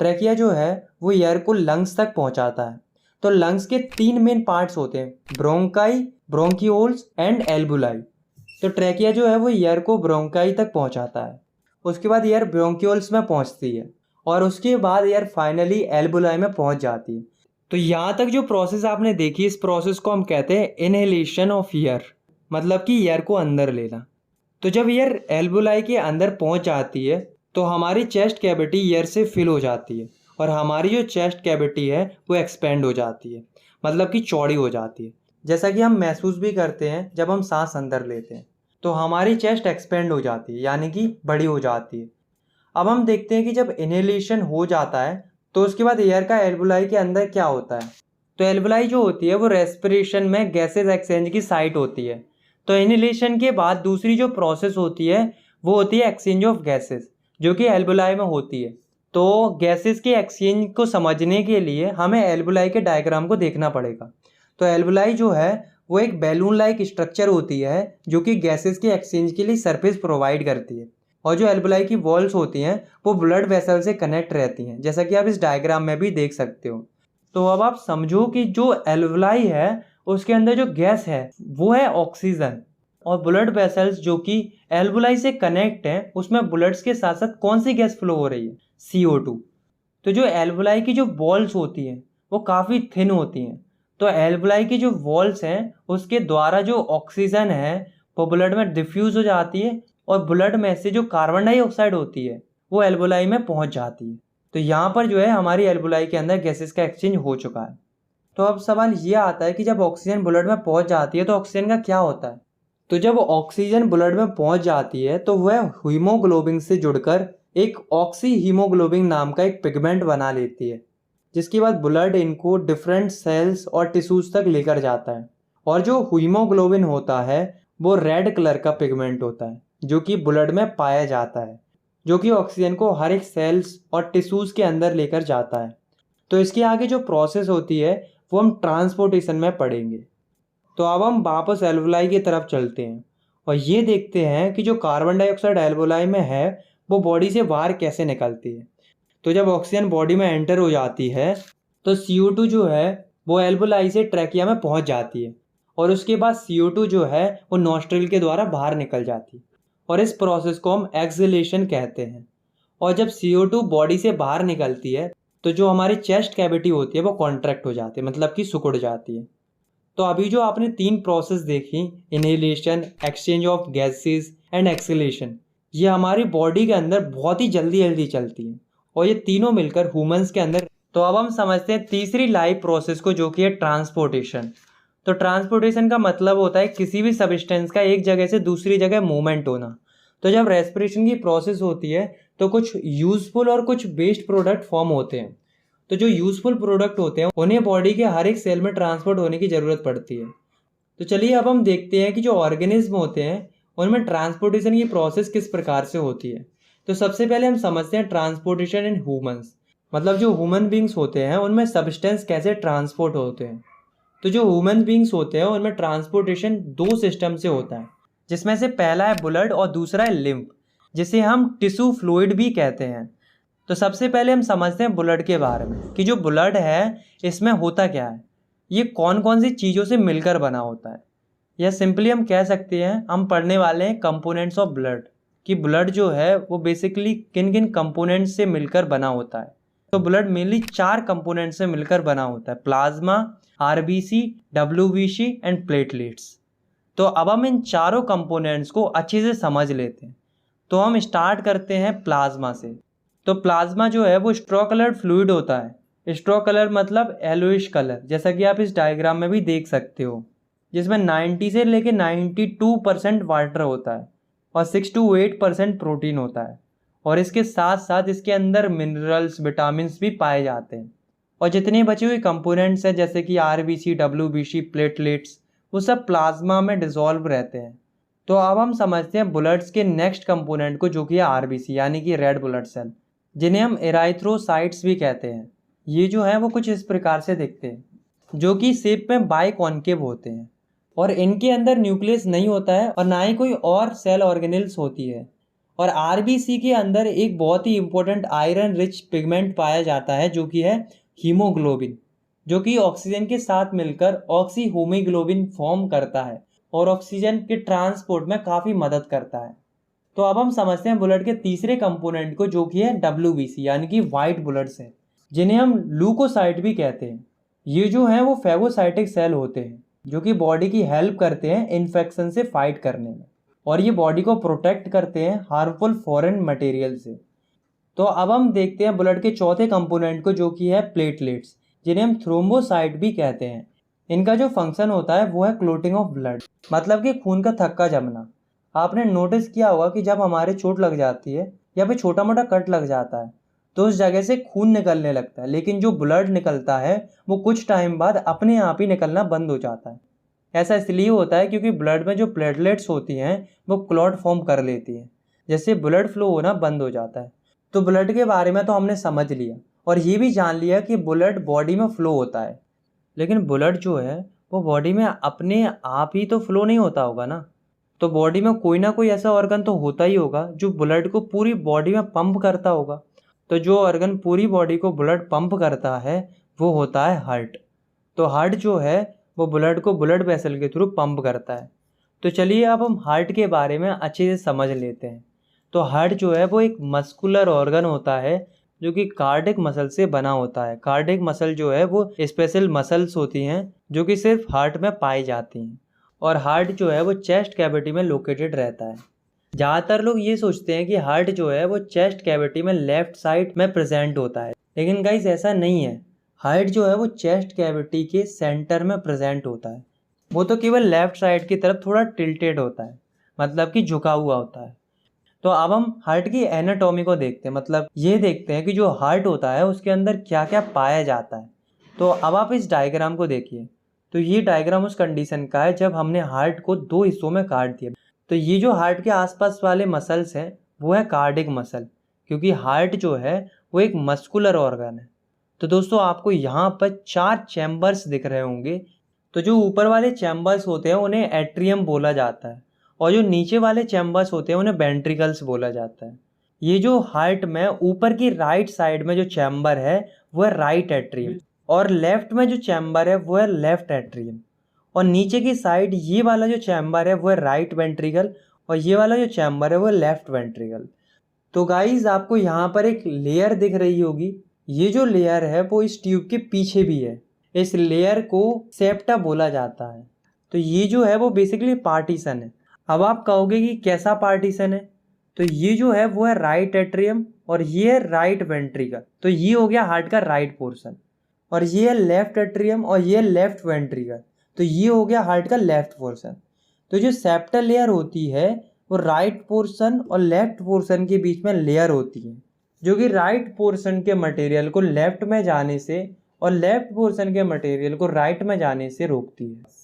ट्रैकिया जो है वो एयर को लंग्स तक पहुंचाता है। तो लंग्स के 3 मेन पार्ट्स होते हैं, ब्रोंकाई, ब्रोंकियोल्स एंड एल्बुलाई। तो ट्रैकिया जो है वो एयर को ब्रोंकाई तक पहुंचाता है, उसके बाद एयर ब्रोंकियोल्स में पहुंचती है और उसके बाद एयर फाइनली एल्बुलाई में पहुंच जाती है। तो यहाँ तक जो प्रोसेस आपने देखी, इस प्रोसेस को हम कहते हैं इनहेलेशन ऑफ एयर, मतलब कि एयर को अंदर लेना। तो जब एयर एल्वुलाई के अंदर पहुँच जाती है तो हमारी चेस्ट कैविटी एयर से फिल हो जाती है और हमारी जो चेस्ट कैविटी है वो एक्सपेंड हो जाती है, मतलब कि चौड़ी हो जाती है। जैसा कि हम महसूस भी करते हैं जब हम सांस अंदर लेते हैं तो हमारी चेस्ट एक्सपेंड हो जाती है, यानी कि बड़ी हो जाती है। अब हम देखते हैं कि जब इनहेलेशन हो जाता है तो उसके बाद एयर का एल्वुलाई के अंदर क्या होता है। तो एल्वुलाई जो होती है वो रेस्पिरेशन में गैसेज एक्सचेंज की साइट होती है। तो इनहेलेशन के बाद दूसरी जो प्रोसेस होती है वो होती है एक्सचेंज ऑफ गैसेज, जो कि एल्वुलाई में होती है। तो गैसेज के एक्सचेंज को समझने के लिए हमें एल्वुलाई के डायग्राम को देखना पड़ेगा। तो एल्वुलाई जो है वो एक बैलून लाइक स्ट्रक्चर होती है जो कि गैसेज के एक्सचेंज के लिए सरफेस प्रोवाइड करती है। और जो एल्वुलाई की वॉल्स होती हैं वो ब्लड वेसल से कनेक्ट रहती हैं, जैसा कि आप इस डायग्राम में भी देख सकते हो। तो अब आप समझो कि जो एल्वुलाई है उसके अंदर जो गैस है वो है ऑक्सीजन, और ब्लड वेसल्स जो कि एल्वुलाई से कनेक्ट हैं उसमें ब्लड्स के साथ साथ कौन सी गैस फ्लो हो रही है, CO2। तो जो एल्वुलाई की जो वॉल्स होती हैं वो काफ़ी थिन होती हैं। तो एल्वुलाई की जो वॉल्स हैं उसके द्वारा जो ऑक्सीजन है वो ब्लड में डिफ्यूज़ हो जाती है और ब्लड में से जो कार्बन डाइऑक्साइड होती है वो एल्वुलाई में पहुंच जाती है। तो यहाँ पर जो है हमारी एल्वुलाई के अंदर गैसेस का एक्सचेंज हो चुका है। तो अब सवाल ये आता है कि जब ऑक्सीजन ब्लड में पहुंच जाती है तो ऑक्सीजन का क्या होता है। तो जब ऑक्सीजन ब्लड में पहुंच जाती है तो वह हीमोग्लोबिन से जुड़कर एक ऑक्सी हीमोग्लोबिन नाम का एक पिगमेंट बना लेती है, जिसके बाद ब्लड इनको डिफरेंट सेल्स और टिश्यूज तक लेकर जाता है। और जो हीमोग्लोबिन होता है वो रेड कलर का पिगमेंट होता है जो कि ब्लड में पाया जाता है, जो कि ऑक्सीजन को हर एक सेल्स और टिश्यूज के अंदर लेकर जाता है। तो इसके आगे जो प्रोसेस होती है वो हम ट्रांसपोर्टेशन में पढ़ेंगे। तो अब हम वापस एल्वुलाई की तरफ चलते हैं और ये देखते हैं कि जो कार्बन डाइऑक्साइड एल्वुलाई में है वो बॉडी से बाहर कैसे निकलती है। तो जब ऑक्सीजन बॉडी में एंटर हो जाती है तो CO2 जो है वो एल्वुलाई से ट्रैकिया में पहुंच जाती है और उसके बाद CO2 जो है वो नॉस्ट्रिल के द्वारा बाहर निकल जाती है और इस प्रोसेस को हम एक्सहेलेशन कहते हैं। और जब CO2 बॉडी से बाहर निकलती है तो जो हमारी चेस्ट कैविटी होती है वो कॉन्ट्रैक्ट हो जाती है, मतलब कि सिकुड़ जाती है। तो अभी जो आपने 3 प्रोसेस देखी, inhalation, exchange of gases and exhalation, ये हमारी बॉडी के अंदर बहुत ही जल्दी जल्दी चलती है और ये तीनों मिलकर ह्यूमंस के अंदर। तो अब हम समझते हैं तीसरी लाइफ प्रोसेस को, जो कि है ट्रांसपोर्टेशन। तो ट्रांसपोर्टेशन का मतलब होता है किसी भी सब्सटेंस का एक जगह से दूसरी जगह मूवमेंट होना। तो जब रेस्पिरेशन की प्रोसेस होती है तो कुछ यूजफुल और कुछ वेस्ट प्रोडक्ट फॉर्म होते हैं। तो जो यूजफुल प्रोडक्ट होते हैं उन्हें बॉडी के हर एक सेल में ट्रांसपोर्ट होने की ज़रूरत पड़ती है। तो चलिए अब हम देखते हैं कि जो ऑर्गेनिज्म होते हैं उनमें ट्रांसपोर्टेशन की प्रोसेस किस प्रकार से होती है। तो सबसे पहले हम समझते हैं ट्रांसपोर्टेशन इन ह्यूमंस, मतलब जो ह्यूमन बींग्स होते हैं उनमें सब्सटेंस कैसे ट्रांसपोर्ट होते हैं। तो जो ह्यूमन बींग्स होते हैं उनमें ट्रांसपोर्टेशन 2 सिस्टम से होता है, जिसमें से पहला है ब्लड और दूसरा है लिम्फ, जिसे हम टिश्यू फ्लूइड भी कहते हैं। तो सबसे पहले हम समझते हैं ब्लड के बारे में कि जो ब्लड है इसमें होता क्या है, ये कौन कौन सी चीज़ों से मिलकर बना होता है। या सिंपली हम कह सकते हैं, हम पढ़ने वाले हैं कंपोनेंट्स ऑफ ब्लड, कि ब्लड जो है वो बेसिकली किन किन कंपोनेंट्स से मिलकर बना होता है। तो ब्लड मेनली 4 कंपोनेंट से मिलकर बना होता है, plasma, RBC, WBC and platelets. तो अब हम इन चारों कंपोनेंट्स को अच्छे से समझ लेते हैं। तो हम स्टार्ट करते हैं प्लाज्मा से। तो प्लाज्मा जो है वो स्ट्रॉ कलर्ड फ्लूइड होता है। स्ट्रॉ कलर मतलब येलोइश कलर, जैसा कि आप इस डायग्राम में भी देख सकते हो, जिसमें 90 से लेके 92% वाटर होता है और 6 to 8% प्रोटीन होता है। और इसके साथ साथ इसके अंदर मिनरल्स, विटामिन्स भी पाए जाते हैं। और जितने बचे हुए कंपोनेंट्स हैं जैसे कि RBC, WBC, प्लेटलेट्स, वो सब प्लाज्मा में डिसॉल्व रहते हैं। तो अब हम समझते हैं ब्लड्स के नेक्स्ट कंपोनेंट को, जो कि है RBC यानी कि रेड ब्लड सेल, जिन्हें हम एराइथ्रोसाइट्स भी कहते हैं। ये जो है वो कुछ इस प्रकार से दिखते हैं, जो कि शेप में बाइकॉन्केव होते हैं और इनके अंदर न्यूक्लियस नहीं होता है और ना ही कोई और सेल ऑर्गेनेल्स होती है। और RBC के अंदर एक बहुत ही इंपॉर्टेंट आयरन रिच पिगमेंट पाया जाता है, जो कि है हीमोग्लोबिन, जो कि ऑक्सीजन के साथ मिलकर ऑक्सी हीमोग्लोबिन फॉर्म करता है और ऑक्सीजन के ट्रांसपोर्ट में काफ़ी मदद करता है। तो अब हम समझते हैं ब्लड के तीसरे कंपोनेंट को, जो कि है WBC यानी कि वाइट ब्लड सेल, जिन्हें हम ल्यूकोसाइट भी कहते हैं। ये जो हैं वो फेगोसाइटिक सेल होते हैं जो कि बॉडी की हेल्प करते हैं इन्फेक्शन से फाइट करने में, और ये बॉडी को प्रोटेक्ट करते हैं हार्मफुल फॉरेन मटेरियल से। तो अब हम देखते हैं ब्लड के चौथे कंपोनेंट को, जो कि है प्लेटलेट्स, जिन्हें हम थ्रोम्बोसाइट भी कहते हैं। इनका जो फंक्शन होता है वो है क्लोटिंग ऑफ ब्लड, मतलब कि खून का थक्का जमना। आपने नोटिस किया होगा कि जब हमारे चोट लग जाती है या फिर छोटा मोटा कट लग जाता है तो उस जगह से खून निकलने लगता है, लेकिन जो ब्लड निकलता है वो कुछ टाइम बाद अपने आप ही निकलना बंद हो जाता है। ऐसा इसलिए होता है क्योंकि ब्लड में जो प्लेटलेट्स होती हैं वो क्लॉट फॉर्म कर लेती हैं, जिससे ब्लड फ्लो होना बंद हो जाता है। तो ब्लड के बारे में तो हमने समझ लिया और ये भी जान लिया कि ब्लड बॉडी में फ्लो होता है, लेकिन ब्लड जो है वो बॉडी में अपने आप ही तो फ्लो नहीं होता होगा ना। तो बॉडी में कोई ना कोई ऐसा ऑर्गन तो होता ही होगा जो ब्लड को पूरी बॉडी में पंप करता होगा। तो जो ऑर्गन पूरी बॉडी को ब्लड पंप करता है वो होता है हार्ट। तो हार्ट जो है वो ब्लड को ब्लड वेसल के थ्रू पंप करता है। तो चलिए अब हम हार्ट के बारे में अच्छे से समझ लेते हैं। तो हार्ट जो है वो एक मस्कुलर ऑर्गन होता है जो कि कार्डियक मसल से बना होता है। कार्डियक मसल जो है वो स्पेशल मसल्स होती हैं जो कि सिर्फ हार्ट में पाई जाती हैं, और हार्ट जो है वो चेस्ट कैविटी में लोकेटेड रहता है। ज़्यादातर लोग ये सोचते हैं कि हार्ट जो है वो चेस्ट कैविटी में लेफ्ट साइड में प्रेजेंट होता है, लेकिन गाइस ऐसा नहीं है। हार्ट जो है वो चेस्ट कैविटी के सेंटर में प्रेजेंट होता है। वो तो केवल लेफ्ट साइड की तरफ थोड़ा टिल्टेड होता है, मतलब कि झुका हुआ होता है। तो अब हम हार्ट की एनाटॉमी को देखते हैं, मतलब ये देखते हैं कि जो हार्ट होता है उसके अंदर क्या क्या पाया जाता है। तो अब आप इस डायग्राम को देखिए। तो ये डायग्राम उस कंडीशन का है जब हमने हार्ट को दो हिस्सों में काट दिया। तो ये जो हार्ट के आसपास वाले मसल्स हैं वो है कार्डिक मसल, क्योंकि हार्ट जो है वो एक मस्कुलर ऑर्गन है। तो दोस्तों आपको यहाँ पर 4 चैम्बर्स दिख रहे होंगे। तो जो ऊपर वाले चैम्बर्स होते हैं उन्हें एट्रियम बोला जाता है, और जो नीचे वाले चैम्बर्स होते हैं उन्हें वेंट्रिकल्स बोला जाता है। ये जो हार्ट में ऊपर की राइट साइड में जो चैम्बर है वो है राइट एट्रियम, और लेफ्ट में जो चैम्बर है वो है लेफ्ट एट्रियम, और नीचे की साइड ये वाला जो चैम्बर है वो है राइट वेंट्रिकल, और ये वाला जो चैम्बर है वो है लेफ्ट वेंट्रिकल। तो गाइज आपको यहाँ पर एक लेयर दिख रही होगी। ये जो लेयर है वो इस ट्यूब के पीछे भी है। इस लेयर को सेप्टा बोला जाता है। तो ये जो है वो बेसिकली पार्टीशन है। अब आप कहोगे कि कैसा पार्टीशन है? तो ये जो है वो है राइट एट्रियम और ये है राइट वेंट्रिकल। तो ये हो गया हार्ट का राइट पोर्शन, और ये है लेफ्ट एट्रियम और ये है लेफ्ट वेंट्रिकल। तो ये हो गया हार्ट का लेफ्ट पोर्शन। तो जो सेप्टल लेयर होती है वो राइट पोर्शन और लेफ्ट पोर्शन के बीच में लेयर होती है, जो कि राइट पोर्शन के मटेरियल को लेफ्ट में जाने से और लेफ्ट पोर्शन के मटेरियल को राइट में जाने से रोकती है।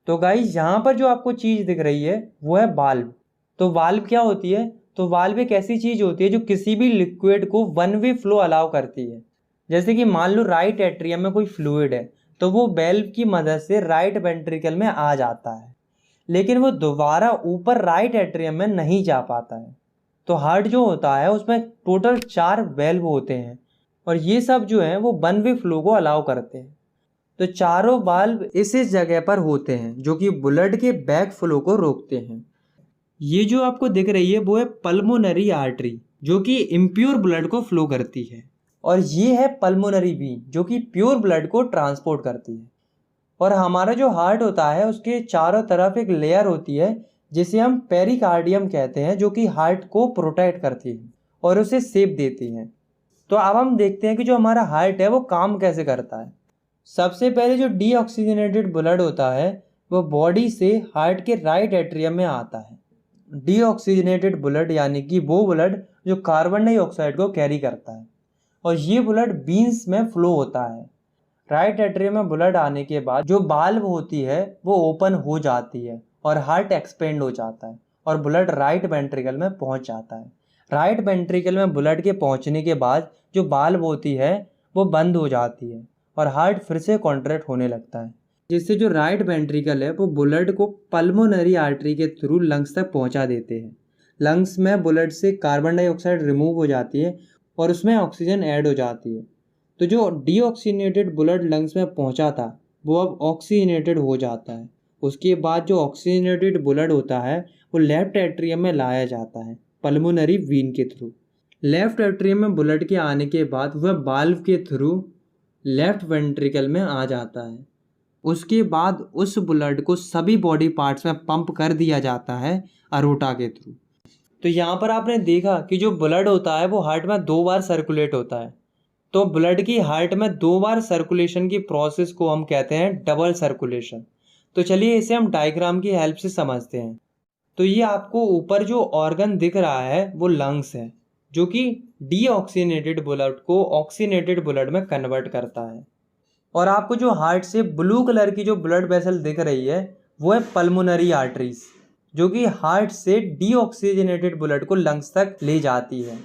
तो गाइस यहाँ पर जो आपको चीज़ दिख रही है वो है वाल्व। तो वाल्व क्या होती है? तो वाल्व एक ऐसी चीज़ होती है जो किसी भी लिक्विड को वन वे फ्लो अलाउ करती है। जैसे कि मान लो राइट एट्रियम में कोई फ्लूइड है तो वो वेल्व की मदद से राइट वेंट्रिकल में आ जाता है, लेकिन वो दोबारा ऊपर राइट एट्रियम में नहीं जा पाता है। तो हार्ट जो होता है उसमें टोटल 4 वेल्व होते हैं, और ये सब जो हैं वो वन वे फ्लो को अलाउ करते हैं। तो चारों वाल्व इस जगह पर होते हैं जो कि ब्लड के बैक फ्लो को रोकते हैं। ये जो आपको दिख रही है वो है पल्मोनरी आर्टरी, जो कि इम्प्योर ब्लड को फ्लो करती है, और ये है पल्मोनरी वीन जो कि प्योर ब्लड को ट्रांसपोर्ट करती है। और हमारा जो हार्ट होता है उसके चारों तरफ एक लेयर होती है जिसे हम पेरिकार्डियम कहते हैं, जो कि हार्ट को प्रोटेक्ट करती है और उसे शेप देती है। तो अब हम देखते हैं कि जो हमारा हार्ट है वो काम कैसे करता है। सबसे पहले जो डीऑक्सीजनेटेड ब्लड होता है वो बॉडी से हार्ट के राइट एट्रियम में आता है। डीऑक्सीजनेटेड ब्लड यानी कि वो ब्लड जो कार्बन डाइऑक्साइड को कैरी करता है, और ये ब्लड बीन्स में फ्लो होता है। राइट एट्रियम में ब्लड आने के बाद जो वाल्व होती है वो ओपन हो जाती है और हार्ट एक्सपेंड हो जाता है और ब्लड राइट वेंट्रिकल में पहुंच जाता है। राइट वेंट्रिकल में ब्लड के पहुंचने के बाद जो वाल्व होती है वो बंद हो जाती है और हार्ट फिर से कॉन्ट्रैक्ट होने लगता है, जिससे जो राइट वेंट्रिकल है वो ब्लड को पल्मोनरी आर्टरी के थ्रू लंग्स तक पहुंचा देते हैं। लंग्स में ब्लड से कार्बन डाइऑक्साइड रिमूव हो जाती है और उसमें ऑक्सीजन ऐड हो जाती है। तो जो डीऑक्सीजनेटेड ब्लड लंग्स में पहुंचा था वो अब ऑक्सीजनेटेड हो जाता है। उसके बाद जो ऑक्सीजनेटेड ब्लड होता है वो लेफ्ट एट्रियम में लाया जाता है पल्मोनरी वीन के थ्रू। लेफ्ट एट्रियम में ब्लड के आने के बाद वह वाल्व के थ्रू लेफ्ट वेंट्रिकल में आ जाता है। उसके बाद उस ब्लड को सभी बॉडी पार्ट्स में पंप कर दिया जाता है अरोटा के थ्रू। तो यहाँ पर आपने देखा कि जो ब्लड होता है वो हार्ट में 2 बार सर्कुलेट होता है। तो ब्लड की हार्ट में 2 बार सर्कुलेशन की प्रोसेस को हम कहते हैं डबल सर्कुलेशन। तो चलिए इसे हम डायग्राम की हेल्प से समझते हैं। तो ये आपको ऊपर जो ऑर्गन दिख रहा है वो लंग्स है, जो कि डीऑक्सीनेटेड ब्लड को ऑक्सीनेटेड ब्लड में कन्वर्ट करता है। और आपको जो हार्ट से ब्लू कलर की जो ब्लड वेसल दिख रही है वो है पल्मोनरी आर्टरीज, जो कि हार्ट से डीऑक्सीजनेटेड ब्लड को लंग्स तक ले जाती है।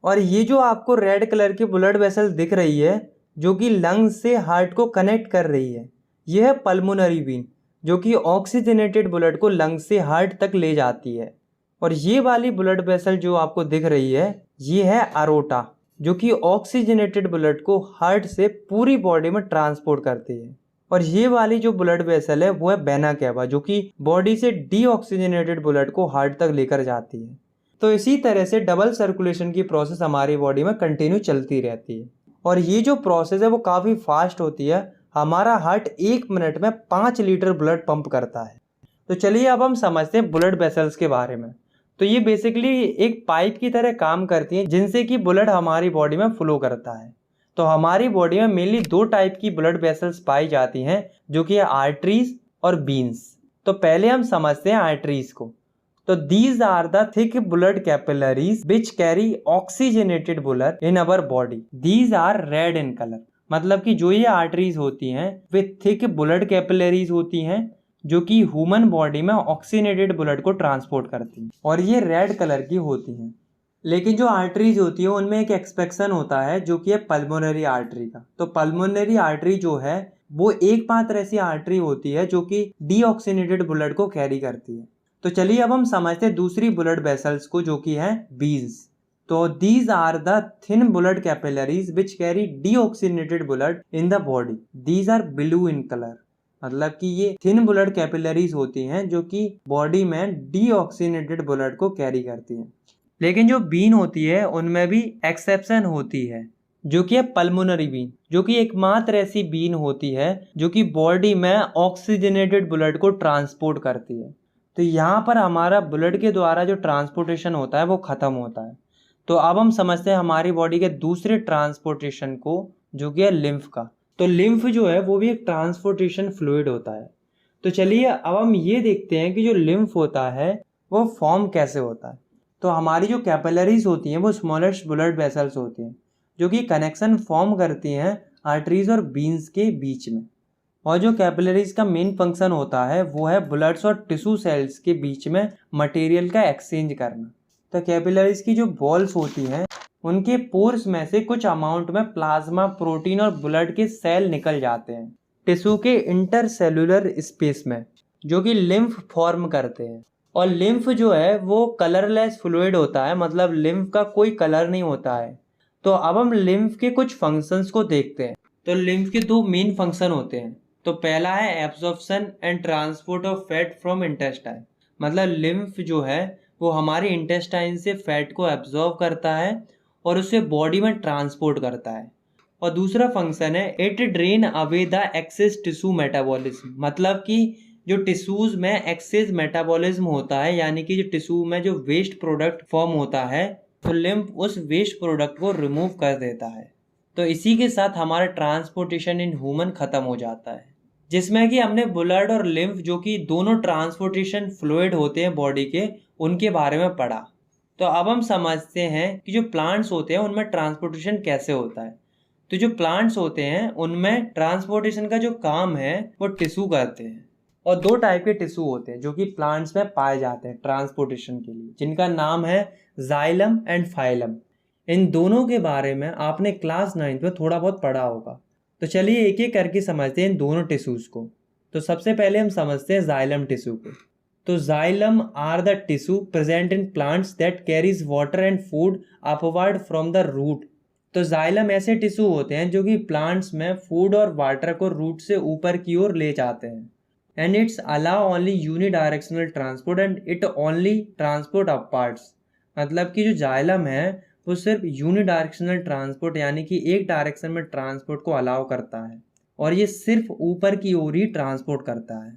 और ये जो आपको रेड कलर की ब्लड वेसल दिख रही है जो कि लंग्स से हार्ट को कनेक्ट कर रही है, यह है पल्मोनरी वेन, जो कि ऑक्सीजनेटेड ब्लड को लंग्स से हार्ट तक ले जाती है। और ये वाली ब्लड वेसल जो आपको दिख रही है ये है अरोटा, जो कि ऑक्सीजनेटेड ब्लड को हार्ट से पूरी बॉडी में ट्रांसपोर्ट करती है। और ये वाली जो ब्लड वेसल है वो है वेना कैवा, जो कि बॉडी से डीऑक्सीजनेटेड ब्लड को हार्ट तक लेकर जाती है। तो इसी तरह से डबल सर्कुलेशन की प्रोसेस हमारी बॉडी में कंटिन्यू चलती रहती है। और ये जो प्रोसेस है वो काफ़ी फास्ट होती है। हमारा हार्ट 1 मिनट में 5 लीटर ब्लड पंप करता है। तो चलिए अब हम समझते हैं ब्लड वेसल्स के बारे में। तो ये बेसिकली एक पाइप की तरह काम करती हैं जिनसे कि ब्लड हमारी बॉडी में फ्लो करता है। तो हमारी बॉडी में मेनली 2 टाइप की ब्लड वेसल्स पाई जाती हैं, जो कि है आर्टरीज और बीन्स। तो पहले हम समझते हैं आर्टरीज को। तो these are the thick blood capillaries which carry oxygenated blood in our body. These are red in colour. मतलब कि जो ये आर्टरीज होती हैं वे थिक ब्लड कैपिलरीज होती हैं जो कि ह्यूमन बॉडी में ऑक्सीजनेटेड ब्लड को ट्रांसपोर्ट करती हैं, और ये रेड कलर की होती हैं। लेकिन जो आर्टरीज होती है उनमें एक एक्सपेक्शन होता है जो कि है पल्मोनरी आर्टरी का। तो पल्मोनरी आर्टरी जो है वो एकमात्र ऐसी आर्टरी होती है जो कि डीऑक्सीनेटेड ब्लड को कैरी करती है। तो चलिए अब हम समझते हैं दूसरी ब्लड वेसल्स को, जो कि है वीन्स। तो these are the thin blood capillaries which carry deoxygenated blood in the body. These are blue in colour. मतलब कि ये थिन ब्लड कैपिलरीज होती हैं जो कि बॉडी में डीऑक्सीनेटेड ब्लड को कैरी करती हैं। लेकिन जो बीन होती है उनमें भी एक्सेप्शन होती है, जो कि है पल्मोनरी बीन, जो कि एकमात्र ऐसी बीन होती है जो कि बॉडी में ऑक्सीजनेटेड ब्लड को ट्रांसपोर्ट करती है। तो यहाँ पर हमारा ब्लड के द्वारा जो ट्रांसपोर्टेशन होता है वो खत्म होता है। तो अब हम समझते हैं हमारी बॉडी के दूसरे ट्रांसपोर्टेशन को, जो कि है लिम्फ का। तो लिम्फ जो है वो भी एक ट्रांसपोर्टेशन फ्लूइड होता है। तो चलिए अब हम ये देखते हैं कि जो लिम्फ होता है वो फॉर्म कैसे होता है। तो हमारी जो कैपिलरीज होती हैं वो स्मॉलेस्ट ब्लड वेसल्स होती हैं जो कि कनेक्शन फॉर्म करती हैं आर्टरीज और बीन्स के बीच में। और जो कैपिलरीज का मेन फंक्शन होता है वो है ब्लड्स और टिश्यू सेल्स के बीच में मटेरियल का एक्सचेंज करना। तो कैपिलरीज की जो बॉल्स होती हैं उनके पोर्स में से कुछ अमाउंट में प्लाज्मा, प्रोटीन और ब्लड के सेल निकल जाते हैं टिश्यू के इंटरसेलुलर स्पेस में, जो कि लिम्फ फॉर्म करते हैं। और लिम्फ जो है वो कलरलेस फ्लूइड होता है, मतलब लिम्फ का कोई कलर नहीं होता है। तो अब हम लिम्फ के कुछ फंक्शंस को देखते हैं। तो लिम्फ के 2 मेन फंक्शन होते हैं। तो पहला है absorption and transport of fat from intestine. मतलब लिम्फ जो है वो हमारे इंटेस्टाइन से फैट को एब्जॉर्व करता है और उसे बॉडी में ट्रांसपोर्ट करता है। और दूसरा फंक्शन है it drain away the excess tissue metabolism. मतलब कि जो टिश्यूज में एक्सेस मेटाबॉलिज्म होता है, यानी कि जो टिश्यू में जो वेस्ट प्रोडक्ट फॉर्म होता है, तो लिम्फ उस वेस्ट प्रोडक्ट को रिमूव कर देता है। तो इसी के साथ हमारा ट्रांसपोर्टेशन इन ह्यूमन खत्म हो जाता है, जिसमें कि हमने ब्लड और लिम्फ, जो कि दोनों ट्रांसपोर्टेशन फ्लूइड होते हैं बॉडी के, उनके बारे में पढ़ा। तो अब हम समझते हैं कि जो प्लांट्स होते हैं उनमें ट्रांसपोर्टेशन कैसे होता है। तो जो प्लांट्स होते हैं उनमें ट्रांसपोर्टेशन का जो काम है वो टिश्यू करते हैं। और 2 टाइप के टिश्यू होते हैं जो कि प्लांट्स में पाए जाते हैं ट्रांसपोर्टेशन के लिए, जिनका नाम है जाइलम एंड फाइलम। इन दोनों के बारे में आपने क्लास 9th में थोड़ा बहुत पढ़ा होगा। तो चलिए एक एक करके समझते हैं इन दोनों टिश्यूज़ को। तो सबसे पहले हम समझते हैं जाइलम टिश्यू को। तो xylem are the tissue present in plants that carries water and food upward from the root. तो जाइलम ऐसे टिश्यू होते हैं जो कि प्लांट्स में फूड और वाटर को रूट से ऊपर की ओर ले जाते हैं। And it's allow only unidirectional transport and it only transport upwards. मतलब कि जो जाइलम है वो सिर्फ यूनिडायरेक्शनल ट्रांसपोर्ट यानी कि एक डायरेक्शन में ट्रांसपोर्ट को अलाउ करता है और ये सिर्फ ऊपर की ओर ही ट्रांसपोर्ट करता है।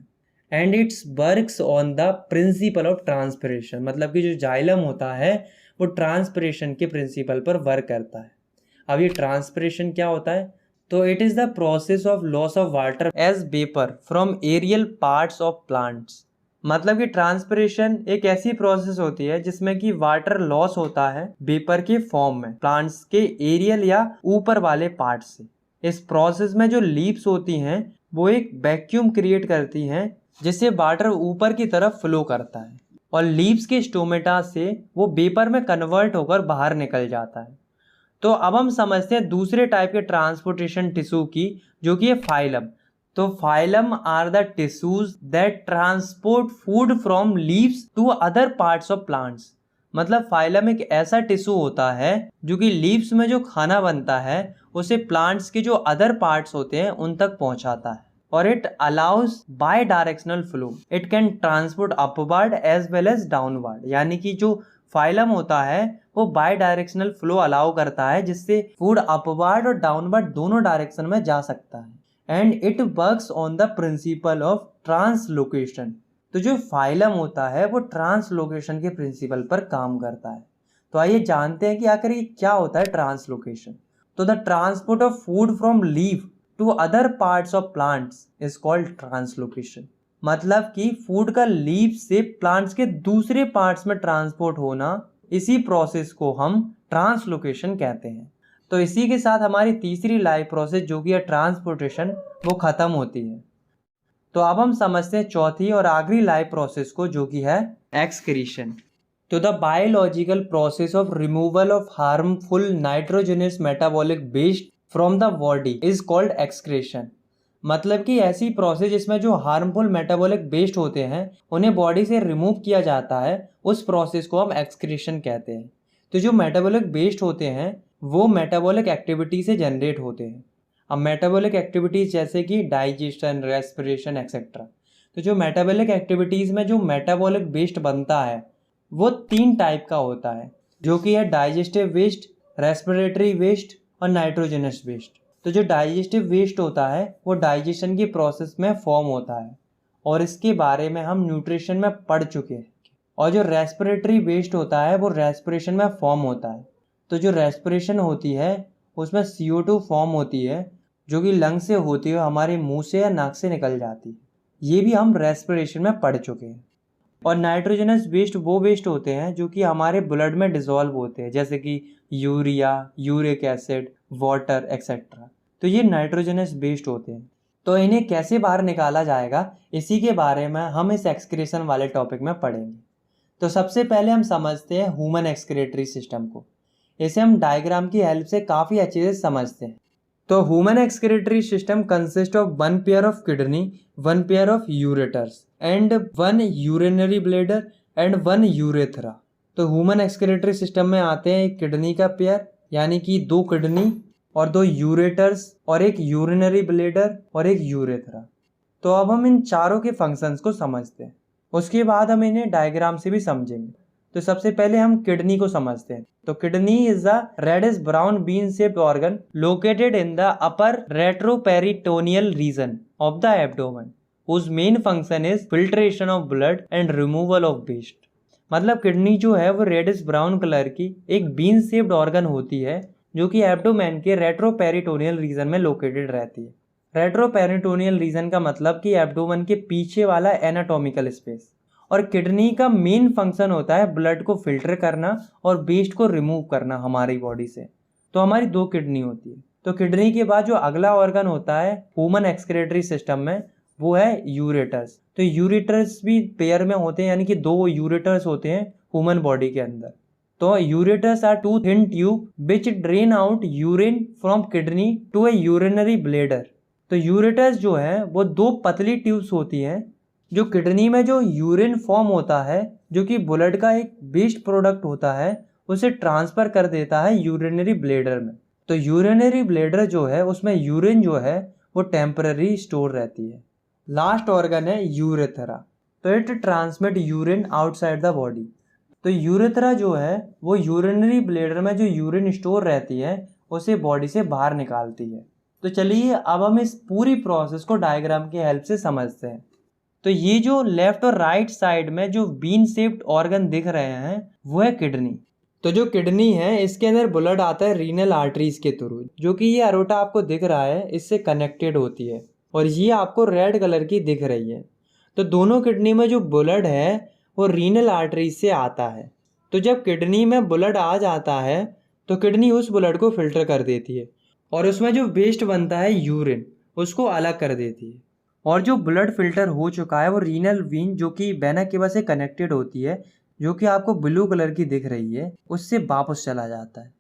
And it's works on the principle of transpiration, मतलब कि जो जाइलम होता है वो ट्रांसपिरेशन के प्रिंसिपल पर वर्क करता है। अब ये ट्रांसपिरेशन क्या होता है? तो it is the process of loss of water as vapour from aerial parts of plants. मतलब कि ट्रांसपिरेशन एक ऐसी प्रोसेस होती है जिसमें कि वाटर लॉस होता है वेपर के फॉर्म में प्लांट्स के एरियल या ऊपर वाले पार्ट से। इस प्रोसेस में जो लीव्स होती हैं वो एक वैक्यूम क्रिएट करती हैं जिससे वाटर ऊपर की तरफ फ्लो करता है और लीव्स के स्टोमेटा से वो वेपर में कन्वर्ट होकर बाहर निकल जाता है। तो अब हम समझते हैं दूसरे टाइप के ट्रांसपोर्टेशन टिश्यू की, जो कि है फाइलम। तो phloem are the tissues that transport food from leaves to other parts of plants. मतलब फाइलम एक ऐसा टिश्यू होता है जो कि लीव्स में जो खाना बनता है उसे प्लांट्स के जो अदर पार्ट्स होते हैं उन तक पहुंचाता है। और it allows bidirectional flow, it can transport upward as well as downward. यानी कि जो फाइलम होता है वो बाय डायरेक्शनल फ्लो अलाउ करता है जिससे फूड अपवर्ड और डाउनवर्ड दोनों डायरेक्शन में जा सकता है। And it works on the principle of translocation. तो जो फाइलम होता है वो ट्रांसलोकेशन के प्रिंसिपल पर काम करता है। तो आइए जानते हैं कि आखिर ये क्या होता है ट्रांसलोकेशन। तो the transport of food from leaf to other parts of plants is called translocation. मतलब कि फूड का लीफ से प्लांट्स के दूसरे पार्ट्स में ट्रांसपोर्ट होना, इसी प्रोसेस को हम ट्रांसलोकेशन कहते हैं। तो इसी के साथ हमारी तीसरी लाइफ प्रोसेस जो कि है ट्रांसपोर्टेशन वो खत्म होती है। तो अब हम समझते हैं चौथी और आखिरी लाइफ प्रोसेस को, जो कि है एक्सक्रीशन। तो the biological process of removal of harmful nitrogenous metabolic waste from the body is called excretion. मतलब कि ऐसी प्रोसेस जिसमें जो हार्मफुल मेटाबॉलिक वेस्ट होते हैं उन्हें बॉडी से रिमूव किया जाता है, उस प्रोसेस को हम एक्सक्रीशन कहते हैं। तो जो मेटाबॉलिक वेस्ट होते हैं वो मेटाबॉलिक एक्टिविटी से जनरेट होते हैं। अब मेटाबॉलिक एक्टिविटीज़ जैसे कि डाइजेशन, रेस्पिरेशन एक्सेट्रा। तो जो मेटाबॉलिक एक्टिविटीज़ में जो मेटाबॉलिक वेस्ट बनता है वो 3 टाइप का होता है, जो कि है डाइजेस्टिव वेस्ट, रेस्पिरेटरी वेस्ट और नाइट्रोजनस वेस्ट। तो जो डाइजेस्टिव वेस्ट होता है वो डाइजेशन की प्रोसेस में फॉर्म होता है और इसके बारे में हम न्यूट्रिशन में पढ़ चुके हैं। और जो रेस्पिरेटरी वेस्ट होता है वो रेस्पिरेशन में फॉर्म होता है। तो जो रेस्पिरेशन होती है उसमें CO2 फॉर्म होती है जो कि लंग से होती है, हमारे मुंह से या नाक से निकल जाती है। ये भी हम रेस्पिरेशन में पढ़ चुके हैं। और नाइट्रोजनस वेस्ट वो वेस्ट होते हैं जो कि हमारे ब्लड में डिसॉल्व होते हैं, जैसे कि urea, uric acid, water etcetera. तो ये नाइट्रोजनस वेस्ट होते हैं। तो इन्हें कैसे बाहर निकाला जाएगा इसी के बारे में हम इस एक्सक्रीशन वाले टॉपिक में पढ़ेंगे। तो सबसे पहले हम समझते हैं ह्यूमन एक्सक्रीटरी सिस्टम को। इसे हम डायग्राम की हेल्प से काफ़ी अच्छे से समझते हैं। तो human excretory system consist of 1 pair of kidney, 1 pair of ureters and 1 urinary bladder and 1 urethra. तो ह्यूमन एक्सक्रीटरी सिस्टम में आते हैं एक किडनी का पेयर यानी कि 2 किडनी और 2 यूरेटर्स और एक यूरिनरी ब्लैडर और एक यूरेथ्रा। तो अब हम इन चारों के फंक्शंस को समझते हैं, उसके बाद हम इन्हें डायग्राम से भी समझेंगे। तो सबसे पहले हम किडनी को समझते हैं। तो kidney is a reddish brown bean shaped organ located in the upper retroperitoneal region of the abdomen whose main function is filtration of blood and removal of waste. मतलब किडनी जो है वो रेडिश ब्राउन कलर की एक बीन शेप्ड ऑर्गन होती है जो कि एब्डोमेन के रेट्रोपेरिटोनियल रीजन में लोकेटेड रहती है। रेट्रोपेरिटोनियल रीजन का मतलब कि एब्डोमेन के पीछे वाला एनाटॉमिकल स्पेस। और किडनी का मेन फंक्शन होता है ब्लड को फिल्टर करना और वेस्ट को रिमूव करना हमारी बॉडी से। तो हमारी 2 किडनी होती है। तो किडनी के बाद जो अगला ऑर्गन होता है ह्यूमन एक्सक्रीटरी सिस्टम में वो है यूरेटर्स। तो यूरेटर्स भी पेयर में होते हैं यानी कि 2 यूरेटर्स होते हैं ह्यूमन बॉडी के अंदर। तो ureters are 2 thin tube which drain out urine from kidney to a urinary bladder. तो यूरेटर्स जो है वो 2 पतली ट्यूब्स होती हैं जो किडनी में जो यूरिन फॉर्म होता है जो कि ब्लड का एक वेस्ट प्रोडक्ट होता है उसे ट्रांसफ़र कर देता है यूरिनरी ब्लैडर में। तो यूरिनरी ब्लैडर जो है उसमें यूरिन जो है वो टेम्पररी स्टोर रहती है। लास्ट ऑर्गन है यूरेथ्रा। तो it transmit urine outside the body. तो यूरेथ्रा जो है वो यूरिनरी ब्लैडर में जो यूरिन स्टोर रहती है उसे बॉडी से बाहर निकालती है। तो चलिए अब हम इस पूरी प्रोसेस को डायग्राम की हेल्प से समझते हैं। तो ये जो लेफ्ट और राइट साइड में जो बीन शेप्ड ऑर्गन दिख रहे हैं वो है किडनी। तो जो किडनी है इसके अंदर ब्लड आता है रीनल आर्टरीज के थ्रू, जो कि ये अरोटा आपको दिख रहा है इससे कनेक्टेड होती है और ये आपको रेड कलर की दिख रही है। तो दोनों किडनी में जो ब्लड है वो रीनल आर्टरीज से आता है। तो जब किडनी में ब्लड आ जाता है तो किडनी उस ब्लड को फिल्टर कर देती है और उसमें जो वेस्ट बनता है यूरिन उसको अलग कर देती है। और जो ब्लड फिल्टर हो चुका है वो रीनल वीन जो कि वेना केवा से कनेक्टेड होती है, जो कि आपको ब्लू कलर की दिख रही है, उससे वापस चला जाता है।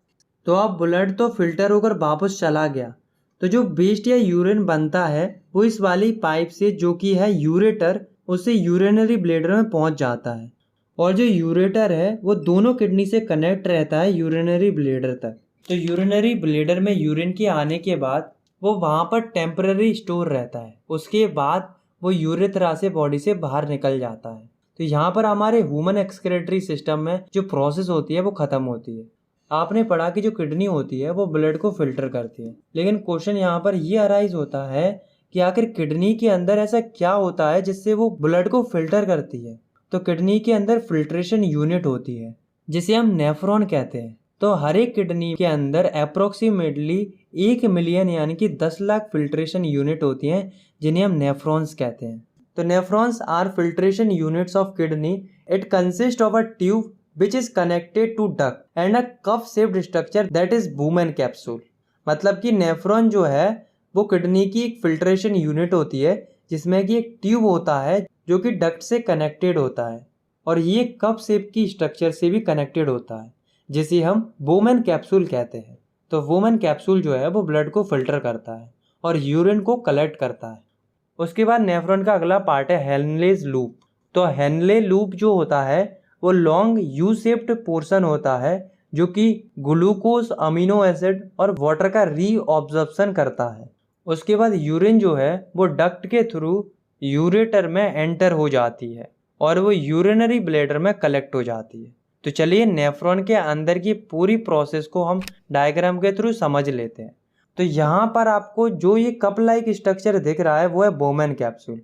तो अब ब्लड तो फिल्टर होकर वापस चला गया, तो जो वेस्ट या यूरिन बनता है वो इस वाली पाइप से जो कि है यूरेटर, उससे यूरिनरी ब्लैडर में पहुंच जाता है। और जो यूरेटर है वो दोनों किडनी से कनेक्ट रहता है यूरिनरी ब्लैडर तक। तो यूरिनरी ब्लैडर में यूरिन के आने के बाद वो वहाँ पर टेम्पररी स्टोर रहता है, उसके बाद वो यूरेथ्रा से बॉडी से बाहर निकल जाता है। तो यहाँ पर हमारे ह्यूमन एक्सक्रीटरी सिस्टम में जो प्रोसेस होती है वो ख़त्म होती है। आपने पढ़ा कि जो किडनी होती है वो ब्लड को फिल्टर करती है, लेकिन क्वेश्चन यहाँ पर ये अराइज होता है कि आखिर किडनी के अंदर ऐसा क्या होता है जिससे वो ब्लड को फिल्टर करती है। तो किडनी के अंदर फिल्ट्रेशन यूनिट होती है जिसे हम नेफ्रॉन कहते हैं। तो हर एक किडनी के अंदर अप्रोक्सीमेटली 1 मिलियन यानी कि 10 लाख फिल्ट्रेशन यूनिट होती हैं जिन्हें हम नेफ्रॉन्स कहते हैं। तो nephrons are filtration units of kidney. It consist of a tube which is connected to duct and a cup shaped structure that is Bowman capsule। मतलब कि नेफ्रॉन जो है वो किडनी की एक फिल्ट्रेशन यूनिट होती है जिसमें कि एक ट्यूब होता है जो कि डक्ट से कनेक्टेड होता है और ये कप शेप की स्ट्रक्चर से भी कनेक्टेड होता है जिसे हम बोमैन कैप्सूल कहते हैं। तो बोमैन कैप्सूल जो है वो ब्लड को फिल्टर करता है और यूरिन को कलेक्ट करता है। उसके बाद नेफ्रॉन का अगला पार्ट है हेनलेज लूप। तो हेनले लूप जो होता है वो लॉन्ग यू शेप्ड पोर्शन होता है जो कि ग्लूकोज, अमीनो एसिड और वाटर का रीऑब्जॉर्प्शन करता है। उसके बाद यूरिन जो है वो डक्ट के थ्रू यूरेटर में एंटर हो जाती है और वो यूरिनरी ब्लैडर में कलेक्ट हो जाती है। तो चलिए नेफ्रॉन के अंदर की पूरी प्रोसेस को हम डायग्राम के थ्रू समझ लेते हैं। तो यहाँ पर आपको जो ये कप लाइक स्ट्रक्चर दिख रहा है वो है बोमैन कैप्सूल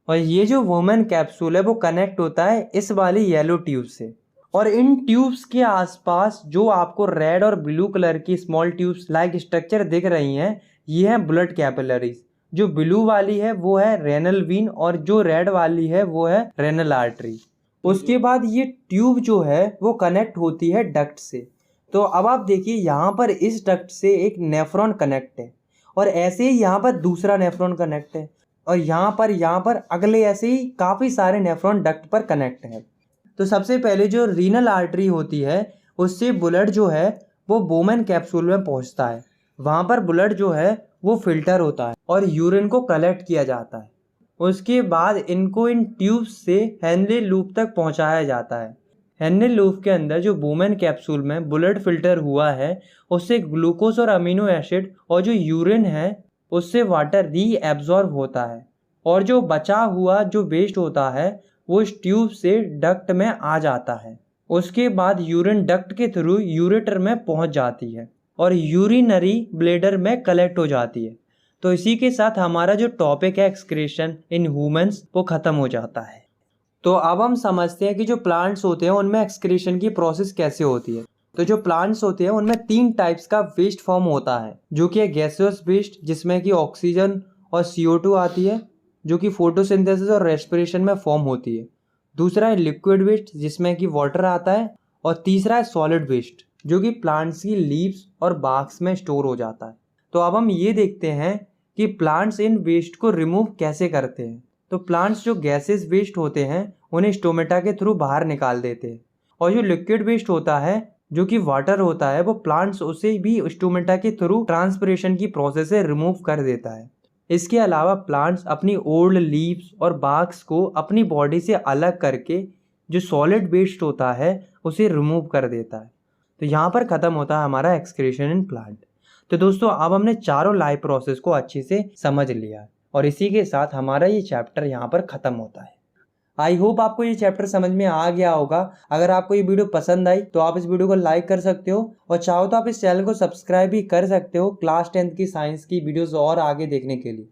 और ये जो बोमैन कैप्सूल है वो कनेक्ट होता है इस वाली येलो ट्यूब से और इन ट्यूब्स के आसपास जो आपको रेड और ब्लू कलर की स्मॉल ट्यूब्स लाइक स्ट्रक्चर दिख रही हैं ये हैं ब्लड कैपिलरीज। जो ब्लू वाली है वो है रेनल वीन और जो रेड वाली है वो है रेनल आर्टरी। उसके बाद ये ट्यूब जो है वो कनेक्ट होती है डक्ट से। तो अब आप देखिए यहाँ पर इस डक्ट से एक नेफ्रॉन कनेक्ट है और ऐसे ही यहाँ पर दूसरा नेफ्रॉन कनेक्ट है और यहाँ पर अगले ऐसे ही काफ़ी सारे नेफ्रॉन डक्ट पर कनेक्ट है। तो सबसे पहले जो रीनल आर्टरी होती है उससे ब्लड जो है वो बोमैन कैप्सूल में पहुँचता है। वहाँ पर ब्लड जो है वो फिल्टर होता है और यूरिन को कलेक्ट किया जाता है। उसके बाद इनको इन ट्यूब्स से हेनले लूप तक पहुँचाया जाता है। हेनले लूप के अंदर जो बोमैन कैप्सूल में ब्लड फिल्टर हुआ है उससे ग्लूकोज और अमीनो एसिड और जो यूरिन है उससे वाटर रीएब्जॉर्ब होता है और जो बचा हुआ जो वेस्ट होता है वो इस ट्यूब से डक्ट में आ जाता है। उसके बाद यूरिन डक्ट के थ्रू यूरेटर में पहुंच जाती है और यूरिनरी ब्लैडर में कलेक्ट हो जाती है। तो इसी के साथ हमारा जो टॉपिक है एक्सक्रीशन इन ह्यूमंस वो ख़त्म हो जाता है। तो अब हम समझते हैं कि जो प्लांट्स होते हैं उनमें एक्सक्रीशन की प्रोसेस कैसे होती है। तो जो प्लांट्स होते हैं उनमें 3 टाइप्स का वेस्ट फॉर्म होता है, जो कि है गैसियस वेस्ट जिसमें कि ऑक्सीजन और CO2 आती है जो कि फोटोसिंथेसिस और रेस्पिरेशन में फॉर्म होती है। दूसरा है लिक्विड वेस्ट जिसमें कि वाटर आता है और तीसरा है सॉलिड वेस्ट जो कि प्लांट्स की लीव्स और बार्क्स में स्टोर हो जाता है। तो अब हम ये देखते हैं कि प्लांट्स इन वेस्ट को रिमूव कैसे करते हैं। तो प्लांट्स जो गैसेस वेस्ट होते हैं उन्हें स्टोमेटा के थ्रू बाहर निकाल देते हैं और जो लिक्विड वेस्ट होता है जो कि वाटर होता है वो प्लांट्स उसे भी स्टोमेटा के थ्रू ट्रांसपिरेशन की प्रोसेस से रिमूव कर देता है। इसके अलावा प्लांट्स अपनी ओल्ड लीव्स और बार्क्स को अपनी बॉडी से अलग करके जो सॉलिड वेस्ट होता है उसे रिमूव कर देता है। तो यहाँ पर ख़त्म होता है हमारा एक्सक्रीशन इन प्लांट। तो दोस्तों अब हमने चारों लाइफ प्रोसेस को अच्छे से समझ लिया और इसी के साथ हमारा ये चैप्टर यहाँ पर ख़त्म होता है। आई होप आपको ये चैप्टर समझ में आ गया होगा। अगर आपको ये वीडियो पसंद आई तो आप इस वीडियो को लाइक कर सकते हो और चाहो तो आप इस चैनल को सब्सक्राइब भी कर सकते हो क्लास 10th की साइंस की वीडियोस और आगे देखने के लिए।